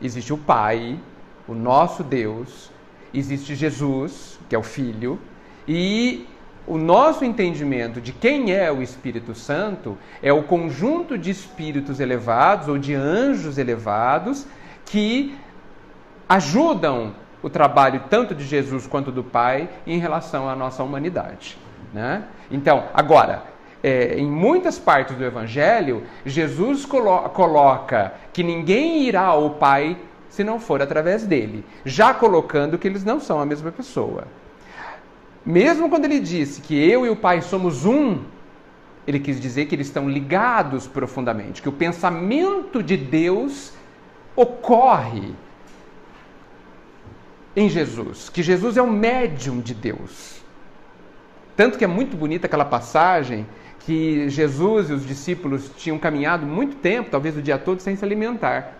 Existe o Pai, o nosso Deus, existe Jesus, que é o Filho, e o nosso entendimento de quem é o Espírito Santo é o conjunto de espíritos elevados ou de anjos elevados que ajudam o trabalho tanto de Jesus quanto do Pai em relação à nossa humanidade. Né? Então, agora, em muitas partes do Evangelho, Jesus coloca que ninguém irá ao Pai se não for através dele, já colocando que eles não são a mesma pessoa. Mesmo quando ele disse que eu e o Pai somos um, ele quis dizer que eles estão ligados profundamente, que o pensamento de Deus ocorre em Jesus, que Jesus é o médium de Deus. Tanto que é muito bonita aquela passagem que Jesus e os discípulos tinham caminhado muito tempo, talvez o dia todo, sem se alimentar.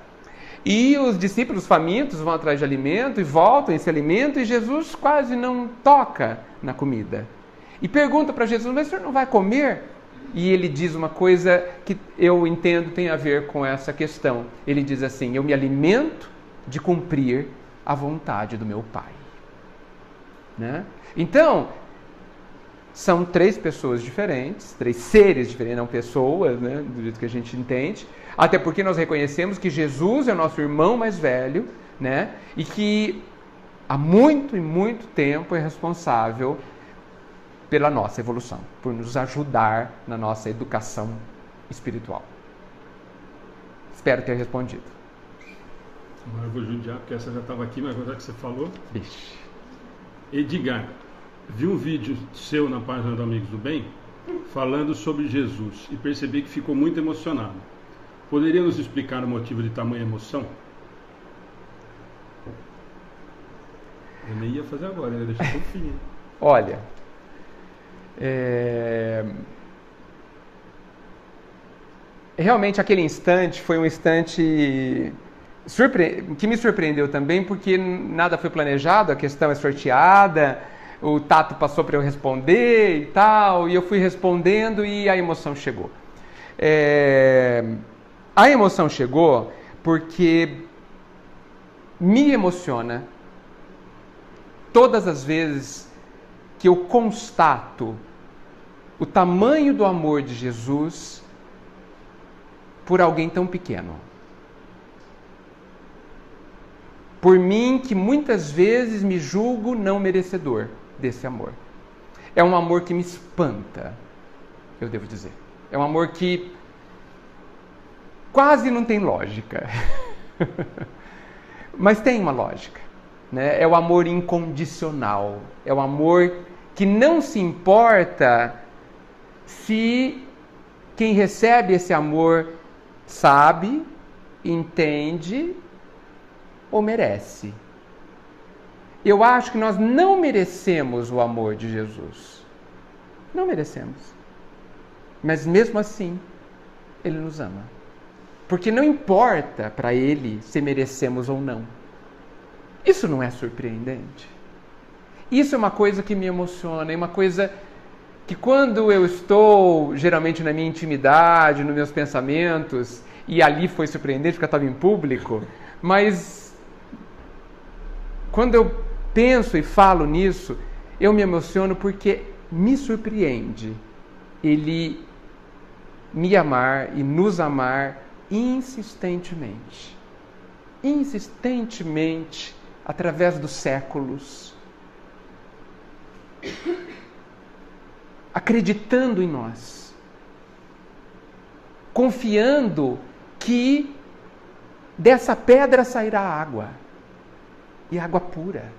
E os discípulos famintos vão atrás de alimento e voltam esse alimento e Jesus quase não toca na comida. E pergunta para Jesus, mas o senhor não vai comer? E ele diz uma coisa que eu entendo tem a ver com essa questão. Ele diz assim, eu me alimento de cumprir a vontade do meu Pai. Né? Então, são três pessoas diferentes, três seres diferentes, não pessoas, né, do jeito que a gente entende. Até porque nós reconhecemos que Jesus é o nosso irmão mais velho, né, e que há muito e muito tempo é responsável pela nossa evolução, por nos ajudar na nossa educação espiritual. Espero ter respondido. Agora eu vou judiar, porque essa já estava aqui, mas agora que você falou. Vixe. Edgar, vi um vídeo seu na página do Amigos do Bem falando sobre Jesus e percebi que ficou muito emocionado. Poderia nos explicar o motivo de tamanha emoção? Eu nem ia fazer agora, ia deixar por fim. Olha, realmente aquele instante foi um instante que me surpreendeu também, porque nada foi planejado, a questão é sorteada, o Tato passou para eu responder e tal, e eu fui respondendo e a emoção chegou. A emoção chegou porque me emociona todas as vezes que eu constato o tamanho do amor de Jesus por alguém tão pequeno. Por mim, que muitas vezes me julgo não merecedor desse amor. É um amor que me espanta, eu devo dizer. É um amor que quase não tem lógica. Mas tem uma lógica. Né? É o amor incondicional. É o amor que não se importa se quem recebe esse amor sabe, entende ou merece. Eu acho que nós não merecemos o amor de Jesus. Não merecemos. Mas mesmo assim, Ele nos ama. Porque não importa para Ele se merecemos ou não. Isso não é surpreendente? Isso é uma coisa que me emociona, é uma coisa que quando eu estou, geralmente na minha intimidade, nos meus pensamentos, e ali foi surpreendente porque eu estava em público, mas quando eu penso e falo nisso, eu me emociono porque me surpreende Ele me amar e nos amar insistentemente. Insistentemente, através dos séculos. Acreditando em nós. Confiando que dessa pedra sairá água. E água pura.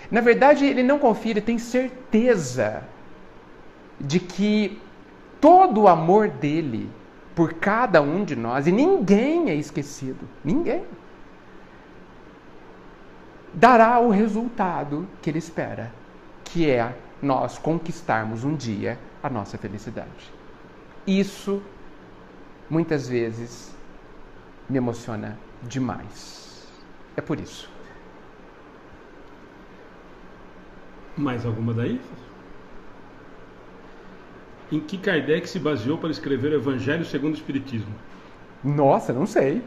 Na verdade, Ele não confia, Ele tem certeza de que todo o amor dEle por cada um de nós, e ninguém é esquecido, ninguém, dará o resultado que Ele espera, que é nós conquistarmos um dia a nossa felicidade. Isso, muitas vezes, me emociona demais. É por isso. Mais alguma daí? Em que Kardec se baseou para escrever o Evangelho segundo o Espiritismo? Nossa, não sei.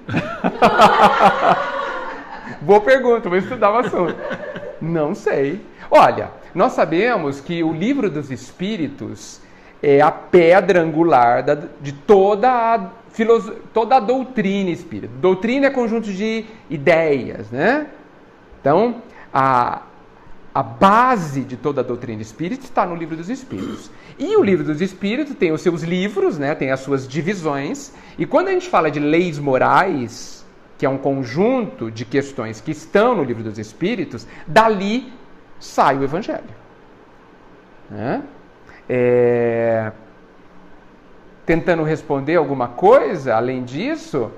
Boa pergunta, vou estudar o assunto. Não sei. Olha, nós sabemos que o Livro dos Espíritos é a pedra angular de toda a doutrina espírita. Doutrina é conjunto de ideias, né? Então, a base de toda a doutrina espírita está no Livro dos Espíritos. E o Livro dos Espíritos tem os seus livros, né? Tem as suas divisões. E quando a gente fala de leis morais, que é um conjunto de questões que estão no Livro dos Espíritos, dali sai o Evangelho. Né? Tentando responder alguma coisa, além disso,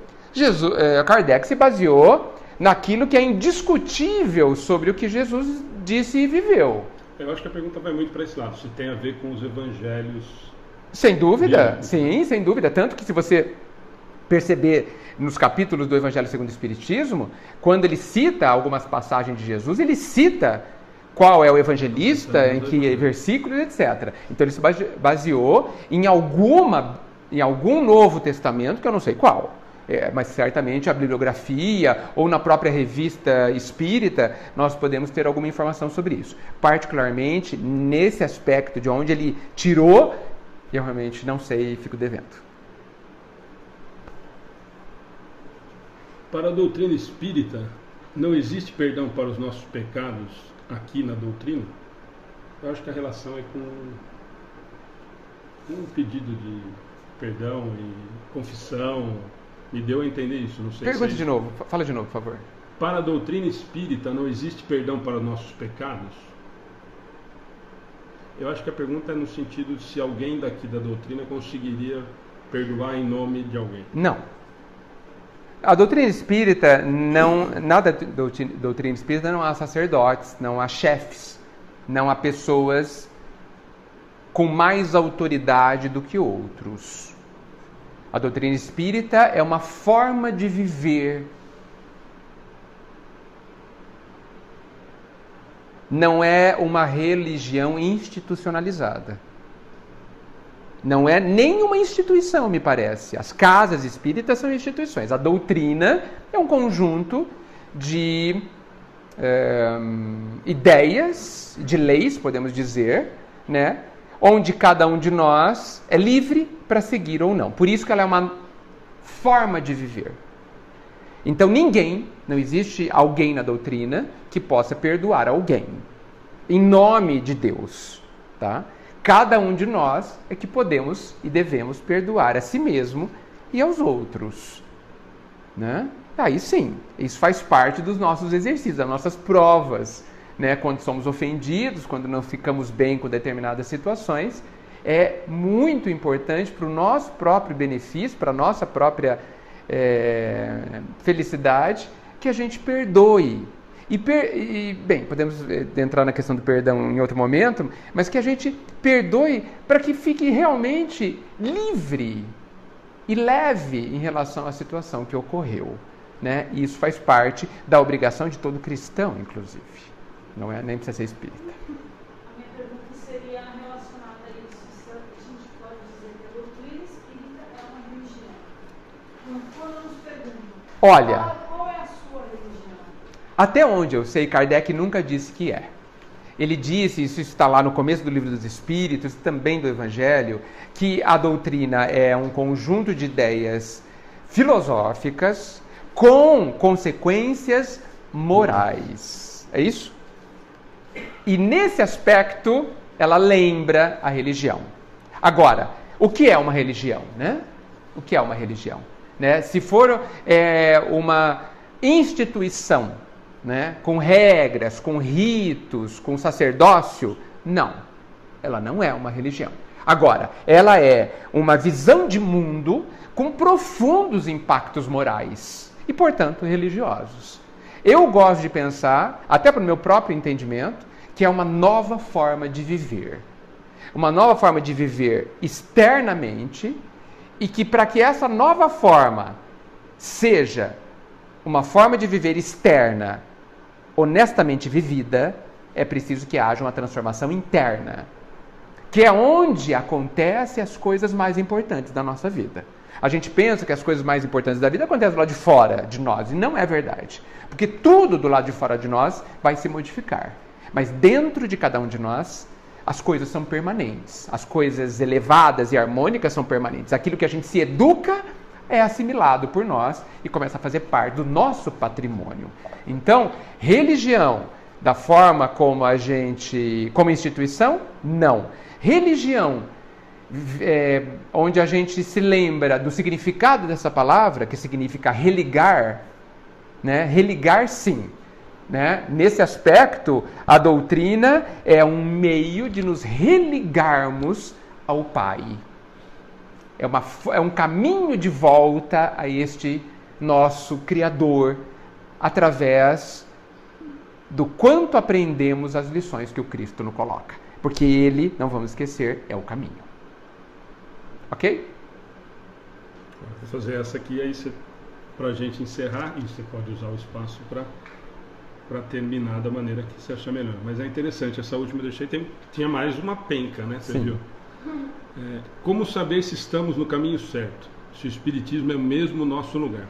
Kardec se baseou naquilo que é indiscutível sobre o que Jesus disse e viveu. Eu acho que a pergunta vai muito para esse lado, se tem a ver com os evangelhos. Sem dúvida, sim, sem dúvida. Tanto que se você perceber nos capítulos do Evangelho segundo o Espiritismo, quando ele cita algumas passagens de Jesus, ele cita qual é o evangelista, em que versículos, etc. Então ele se baseou em algum Novo Testamento, que eu não sei qual. Mas certamente a bibliografia ou na própria revista espírita nós podemos ter alguma informação sobre isso. Particularmente nesse aspecto de onde ele tirou, eu realmente não sei e fico devendo. Para a doutrina espírita, não existe perdão para os nossos pecados aqui na doutrina? Eu acho que a relação é com um pedido de perdão e confissão. Me deu a entender isso, não sei. Pergunte de novo, fala de novo, por favor. Para a doutrina espírita não existe perdão para os nossos pecados? Eu acho que a pergunta é no sentido de se alguém daqui da doutrina conseguiria perdoar em nome de alguém. Não. A doutrina espírita nada doutrina espírita não há sacerdotes, não há chefes, não há pessoas com mais autoridade do que outros. A doutrina espírita é uma forma de viver. Não é uma religião institucionalizada. Não é nenhuma instituição, me parece. As casas espíritas são instituições. A doutrina é um conjunto de ideias, de leis, podemos dizer, né? Onde cada um de nós é livre para seguir ou não. Por isso que ela é uma forma de viver. Então não existe alguém na doutrina que possa perdoar alguém. Em nome de Deus. Tá? Cada um de nós é que podemos e devemos perdoar a si mesmo e aos outros. Né? Aí sim, isso faz parte dos nossos exercícios, das nossas provas. Né, quando somos ofendidos, quando não ficamos bem com determinadas situações, é muito importante para o nosso próprio benefício, para a nossa própria felicidade, que a gente perdoe. Bem, podemos entrar na questão do perdão em outro momento, mas que a gente perdoe para que fique realmente livre e leve em relação à situação que ocorreu, né? E isso faz parte da obrigação de todo cristão, inclusive. Não é, nem precisa ser espírita. A minha pergunta seria relacionada a isso. Se a gente pode dizer que a doutrina espírita é uma religião. Quando nos perguntam, Olha, qual é a sua religião? até onde eu sei, Kardec nunca disse que é. Ele disse, isso está lá no começo do Livro dos Espíritos, também do Evangelho, que a doutrina é um conjunto de ideias filosóficas com consequências morais. É isso? E nesse aspecto, ela lembra a religião. Agora, o que é uma religião, né? O que é uma religião? Né? Se for uma instituição, né, com regras, com ritos, com sacerdócio, não. Ela não é uma religião. Agora, ela é uma visão de mundo com profundos impactos morais e, portanto, religiosos. Eu gosto de pensar, até para o meu próprio entendimento, que é uma nova forma de viver. Uma nova forma de viver externamente e que, para que essa nova forma seja uma forma de viver externa honestamente vivida, é preciso que haja uma transformação interna, que é onde acontecem as coisas mais importantes da nossa vida. A gente pensa que as coisas mais importantes da vida acontecem do lado de fora de nós, e não é verdade. Porque tudo do lado de fora de nós vai se modificar. Mas dentro de cada um de nós, as coisas são permanentes. As coisas elevadas e harmônicas são permanentes. Aquilo que a gente se educa é assimilado por nós e começa a fazer parte do nosso patrimônio. Então, religião, da forma como a gente, como instituição, não. Religião, onde a gente se lembra do significado dessa palavra, que significa religar, né? Religar, sim. Né? Nesse aspecto, a doutrina é um meio de nos religarmos ao Pai. É um caminho de volta a este nosso Criador, através do quanto aprendemos as lições que o Cristo nos coloca. Porque Ele, não vamos esquecer, é o caminho. Ok? Vou fazer essa aqui, aí para a gente encerrar, e você pode usar o espaço para terminar da maneira que você achar melhor. Mas é interessante, essa última eu deixei, tinha mais uma penca, né? Você viu? Como saber se estamos no caminho certo? Se o Espiritismo é mesmo o nosso lugar?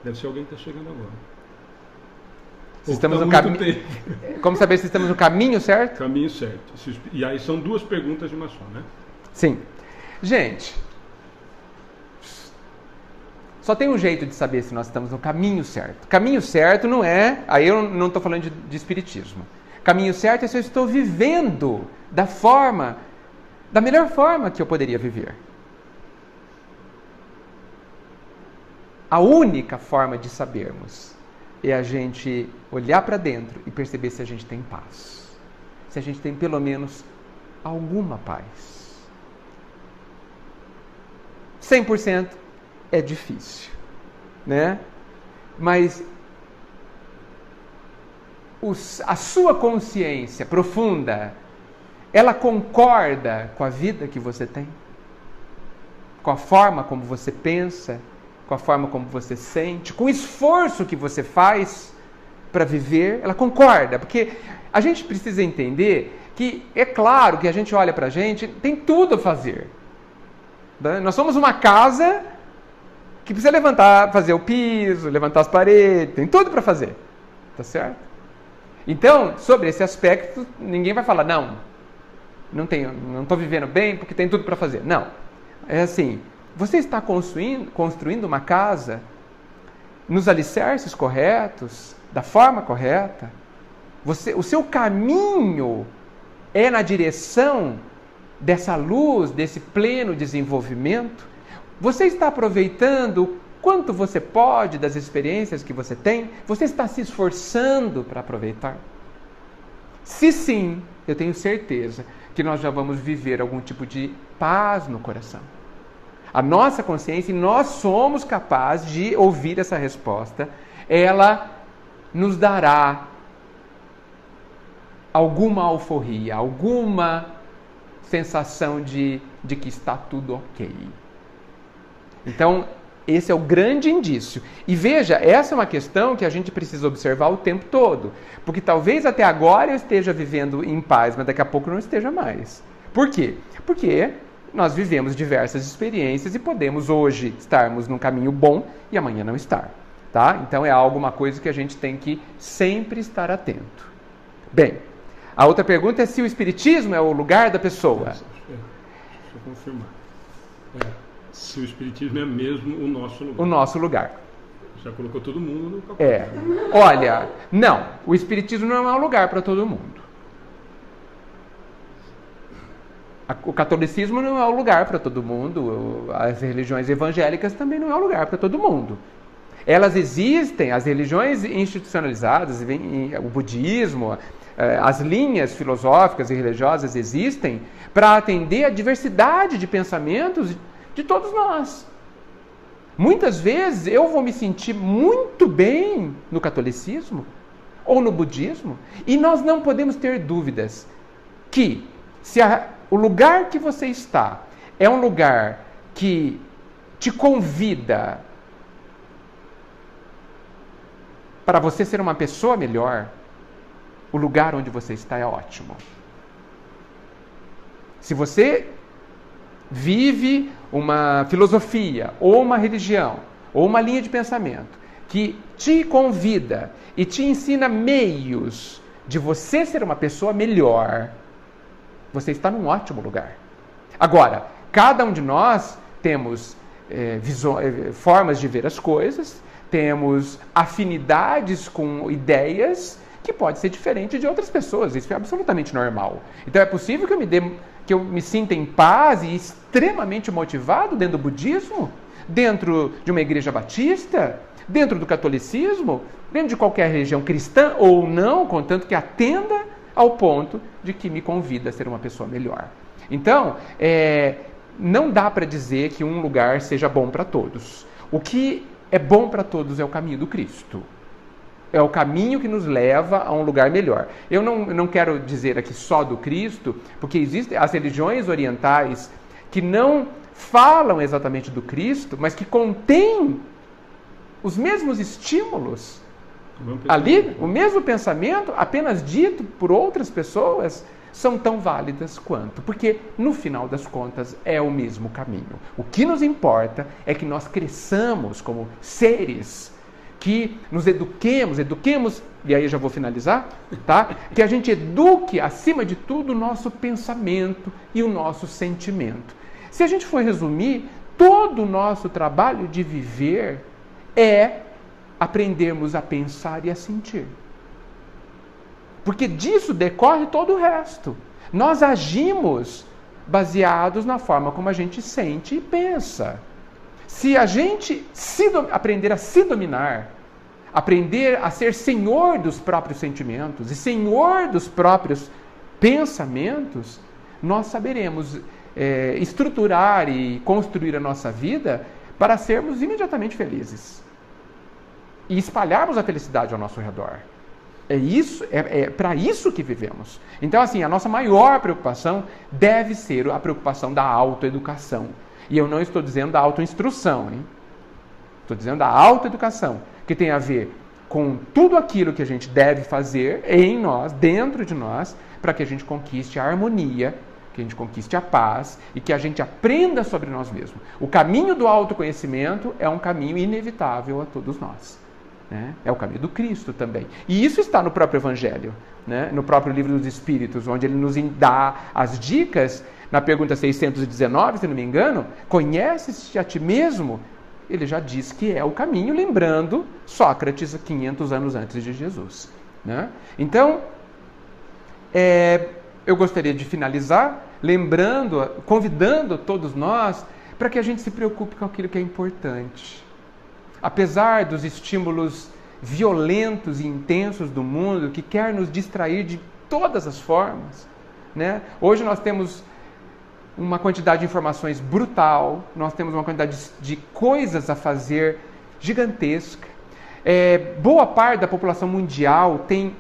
Deve ser alguém que está chegando agora. Se estamos no caminho. Como saber se estamos no caminho certo? Caminho certo. E aí são duas perguntas de uma só, né? Sim. Gente, só tem um jeito de saber se nós estamos no caminho certo. Caminho certo não é... Aí eu não estou falando de espiritismo. Caminho certo é se eu estou vivendo da melhor forma que eu poderia viver. A única forma de sabermos é a gente olhar para dentro e perceber se a gente tem paz. Se a gente tem pelo menos alguma paz. 100% é difícil, né? Mas a sua consciência profunda, ela concorda com a vida que você tem? Com a forma como você pensa? Com a forma como você sente? Com o esforço que você faz para viver? Ela concorda? Porque a gente precisa entender que, é claro que a gente olha para a gente, tem tudo a fazer. Nós somos uma casa que precisa levantar, fazer o piso, levantar as paredes, tem tudo para fazer. Tá certo? Então, sobre esse aspecto, ninguém vai falar, não estou vivendo bem porque tem tudo para fazer. Não. É assim, você está construindo uma casa nos alicerces corretos, da forma correta? O seu caminho é na direção dessa luz, desse pleno desenvolvimento? Você está aproveitando quanto você pode das experiências que você tem? Você está se esforçando para aproveitar? Se sim, eu tenho certeza que nós já vamos viver algum tipo de paz no coração. A nossa consciência, e nós somos capazes de ouvir essa resposta, ela nos dará alguma alforria, alguma sensação de que está tudo ok. Então, esse é o grande indício. E veja, essa é uma questão que a gente precisa observar o tempo todo. Porque talvez até agora eu esteja vivendo em paz, mas daqui a pouco não esteja mais. Por quê? Porque nós vivemos diversas experiências e podemos hoje estarmos num caminho bom e amanhã não estar. Tá? Então é uma coisa que a gente tem que sempre estar atento. Bem, a outra pergunta é se o espiritismo é o lugar da pessoa. Deixa eu confirmar. Se o espiritismo é mesmo o nosso lugar. O nosso lugar. Já colocou todo mundo no capô. Olha, não. O espiritismo não é um lugar para todo mundo. O catolicismo não é um lugar para todo mundo. As religiões evangélicas também não é um lugar para todo mundo. Elas existem, as religiões institucionalizadas, o budismo, as linhas filosóficas e religiosas existem para atender a diversidade de pensamentos de todos nós. Muitas vezes eu vou me sentir muito bem no catolicismo ou no budismo, e nós não podemos ter dúvidas que se o lugar que você está é um lugar que te convida para você ser uma pessoa melhor, o lugar onde você está é ótimo. Se você vive uma filosofia, ou uma religião, ou uma linha de pensamento que te convida e te ensina meios de você ser uma pessoa melhor, você está num ótimo lugar. Agora, cada um de nós temos formas de ver as coisas, temos afinidades com ideias que pode ser diferente de outras pessoas. Isso é absolutamente normal. Então é possível que eu me sinta em paz e extremamente motivado dentro do budismo, dentro de uma igreja batista, dentro do catolicismo, dentro de qualquer religião cristã ou não, contanto que atenda ao ponto de que me convida a ser uma pessoa melhor. Então, não dá para dizer que um lugar seja bom para todos. O que é bom para todos é o caminho do Cristo. É o caminho que nos leva a um lugar melhor. Eu não quero dizer aqui só do Cristo, porque existem as religiões orientais que não falam exatamente do Cristo, mas que contêm os mesmos estímulos. Ali, o mesmo pensamento, apenas dito por outras pessoas, são tão válidas quanto. Porque, no final das contas, é o mesmo caminho. O que nos importa é que nós cresçamos como seres, que nos eduquemos, e aí eu já vou finalizar, tá? Que a gente eduque, acima de tudo, o nosso pensamento e o nosso sentimento. Se a gente for resumir, todo o nosso trabalho de viver é aprendermos a pensar e a sentir. Porque disso decorre todo o resto. Nós agimos baseados na forma como a gente sente e pensa. Se a gente aprender a se dominar, aprender a ser senhor dos próprios sentimentos e senhor dos próprios pensamentos, nós saberemos estruturar e construir a nossa vida para sermos imediatamente felizes e espalharmos a felicidade ao nosso redor. É para isso que vivemos. Então, assim, a nossa maior preocupação deve ser a preocupação da autoeducação. E eu não estou dizendo da autoinstrução, hein? Estou dizendo da autoeducação, que tem a ver com tudo aquilo que a gente deve fazer em nós, dentro de nós, para que a gente conquiste a harmonia, que a gente conquiste a paz e que a gente aprenda sobre nós mesmos. O caminho do autoconhecimento é um caminho inevitável a todos nós. Né? É o caminho do Cristo também. E isso está no próprio Evangelho, né? No próprio Livro dos Espíritos, onde ele nos dá as dicas. Na pergunta 619, se não me engano, conheces-te a ti mesmo? Ele já diz que é o caminho, lembrando Sócrates 500 anos antes de Jesus. Né? Então, eu gostaria de finalizar convidando todos nós para que a gente se preocupe com aquilo que é importante. Apesar dos estímulos violentos e intensos do mundo que quer nos distrair de todas as formas, né? Hoje nós temos uma quantidade de informações brutal, nós temos uma quantidade de coisas a fazer gigantesca. boa parte da população mundial tem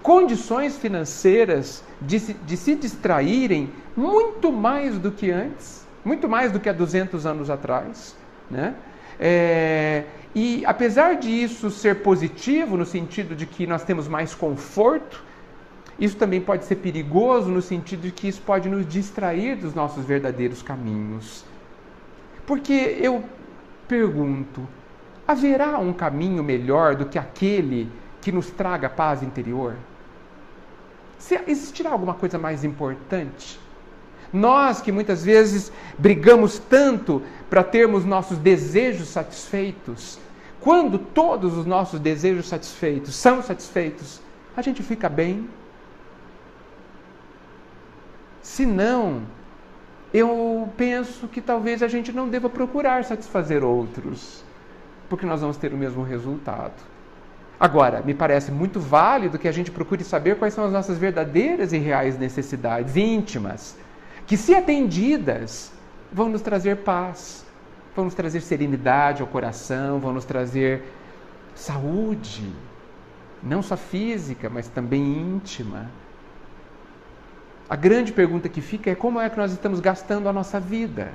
condições financeiras de se distraírem muito mais do que antes, muito mais do que há 200 anos atrás, né? E apesar disso ser positivo no sentido de que nós temos mais conforto, isso também pode ser perigoso no sentido de que isso pode nos distrair dos nossos verdadeiros caminhos. Porque eu pergunto, haverá um caminho melhor do que aquele que nos traga paz interior? Existirá alguma coisa mais importante? Nós que muitas vezes brigamos tanto para termos nossos desejos satisfeitos, quando todos os nossos desejos satisfeitos são satisfeitos, a gente fica bem? Se não, eu penso que talvez a gente não deva procurar satisfazer outros, porque nós vamos ter o mesmo resultado. Agora, me parece muito válido que a gente procure saber quais são as nossas verdadeiras e reais necessidades íntimas, que, se atendidas, vão nos trazer paz, vão nos trazer serenidade ao coração, vão nos trazer saúde, não só física, mas também íntima. A grande pergunta que fica é como é que nós estamos gastando a nossa vida?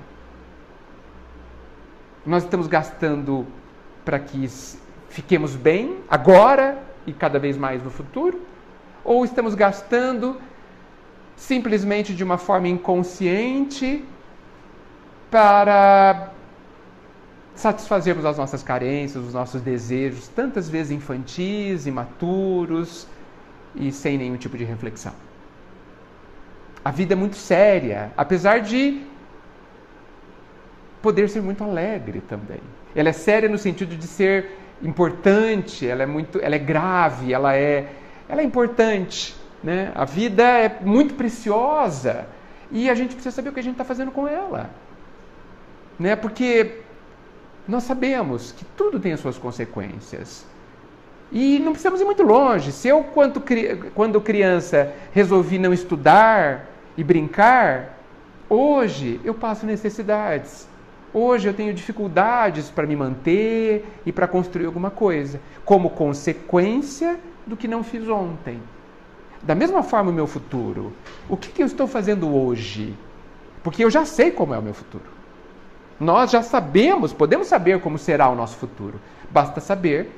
Nós estamos gastando para que fiquemos bem agora e cada vez mais no futuro? Ou estamos gastando simplesmente de uma forma inconsciente para satisfazermos as nossas carências, os nossos desejos, tantas vezes infantis, imaturos e sem nenhum tipo de reflexão? A vida é muito séria, apesar de poder ser muito alegre também. Ela é séria no sentido de ser importante, ela é grave, ela é importante, né? A vida é muito preciosa e a gente precisa saber o que a gente está fazendo com ela, né? Porque nós sabemos que tudo tem as suas consequências. E não precisamos ir muito longe. Se eu, quando criança, resolvi não estudar e brincar, hoje eu passo necessidades. Hoje eu tenho dificuldades para me manter e para construir alguma coisa, como consequência do que não fiz ontem. Da mesma forma, o meu futuro. O que eu estou fazendo hoje? Porque eu já sei como é o meu futuro. Nós já sabemos, podemos saber como será o nosso futuro. Basta saber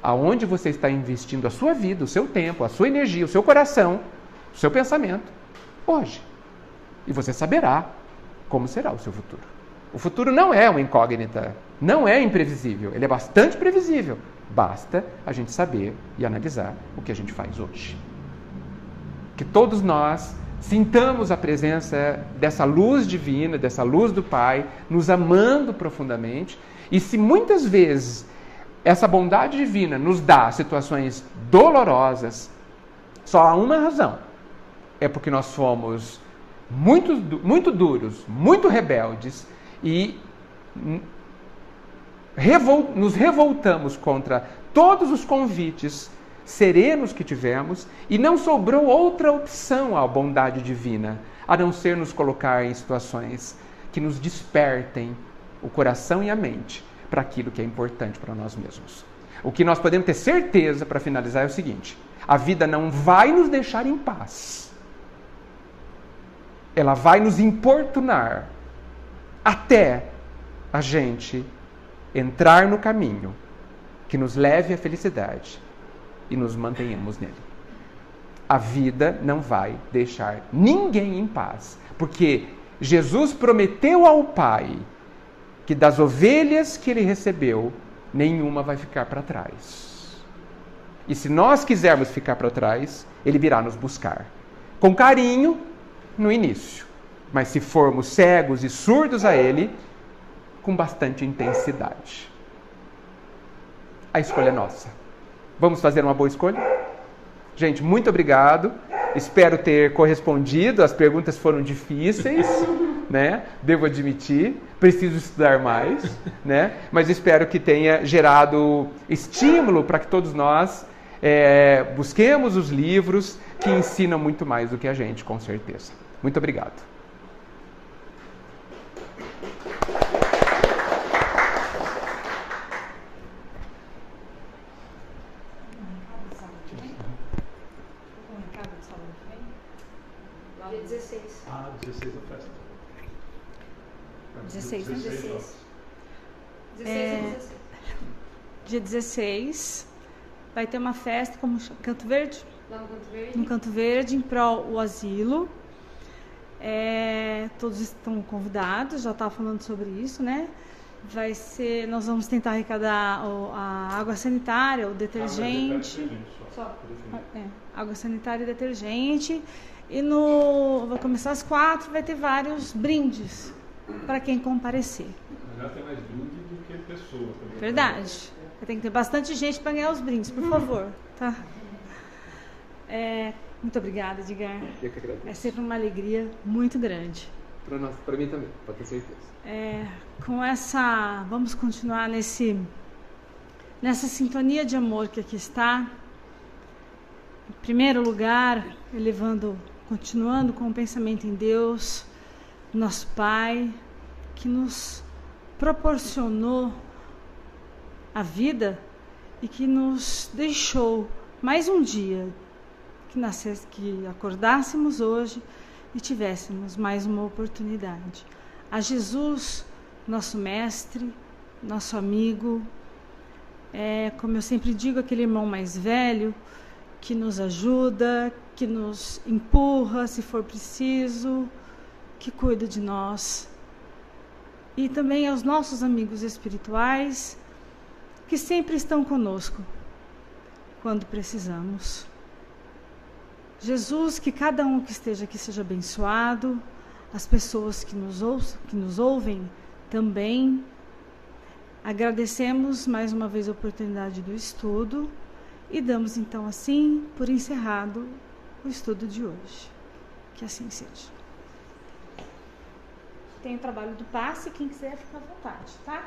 aonde você está investindo a sua vida, o seu tempo, a sua energia, o seu coração, o seu pensamento, hoje. E você saberá como será o seu futuro. O futuro não é uma incógnita, não é imprevisível, ele é bastante previsível. Basta a gente saber e analisar o que a gente faz hoje. Que todos nós sintamos a presença dessa luz divina, dessa luz do Pai, nos amando profundamente. E se muitas vezes essa bondade divina nos dá situações dolorosas, só há uma razão. É porque nós fomos muito duros, muito rebeldes e nos revoltamos contra todos os convites serenos que tivemos e não sobrou outra opção à bondade divina, a não ser nos colocar em situações que nos despertem o coração e a mente para aquilo que é importante para nós mesmos. O que nós podemos ter certeza, para finalizar, é o seguinte: a vida não vai nos deixar em paz. Ela vai nos importunar até a gente entrar no caminho que nos leve à felicidade e nos mantenhamos nele. A vida não vai deixar ninguém em paz, porque Jesus prometeu ao Pai que das ovelhas que ele recebeu, nenhuma vai ficar para trás. E se nós quisermos ficar para trás, ele virá nos buscar. Com carinho, no início. Mas se formos cegos e surdos a ele, com bastante intensidade. A escolha é nossa. Vamos fazer uma boa escolha? Gente, muito obrigado. Espero ter correspondido. As perguntas foram difíceis, né? Devo admitir. Preciso estudar mais, né? Mas espero que tenha gerado estímulo para que todos nós busquemos os livros que ensinam muito mais do que a gente, com certeza. Muito obrigado. 16, né? 16 horas. 16 e 16. Dia 16 vai ter uma festa, como chama? Canto Verde? Lá no Canto Verde. No Canto Verde, em prol o asilo. Todos estão convidados, já estava falando sobre isso, né? Nós vamos tentar arrecadar a água sanitária, o detergente. Só. Água sanitária e detergente. E vai começar às 4, vai ter vários brindes para quem comparecer. Já tem mais brinde do que pessoa. Verdade. Tem que ter bastante gente para ganhar os brindes, por favor. Tá? Muito obrigada, Edgar. Eu que agradeço. É sempre uma alegria muito grande. Para mim também, pode ter certeza. Vamos continuar nessa sintonia de amor que aqui está. Em primeiro lugar, continuando com o pensamento em Deus, nosso Pai, que nos proporcionou a vida e que nos deixou mais um dia, que acordássemos hoje e tivéssemos mais uma oportunidade. A Jesus, nosso mestre, nosso amigo, como eu sempre digo, aquele irmão mais velho que nos ajuda, que nos empurra se for preciso, que cuida de nós. E também aos nossos amigos espirituais que sempre estão conosco quando precisamos. Jesus, que cada um que esteja aqui seja abençoado, as pessoas que nos ouvem também. Agradecemos mais uma vez a oportunidade do estudo e damos então assim por encerrado o estudo de hoje. Que assim seja. Tem o trabalho do passe, quem quiser fica à vontade, tá?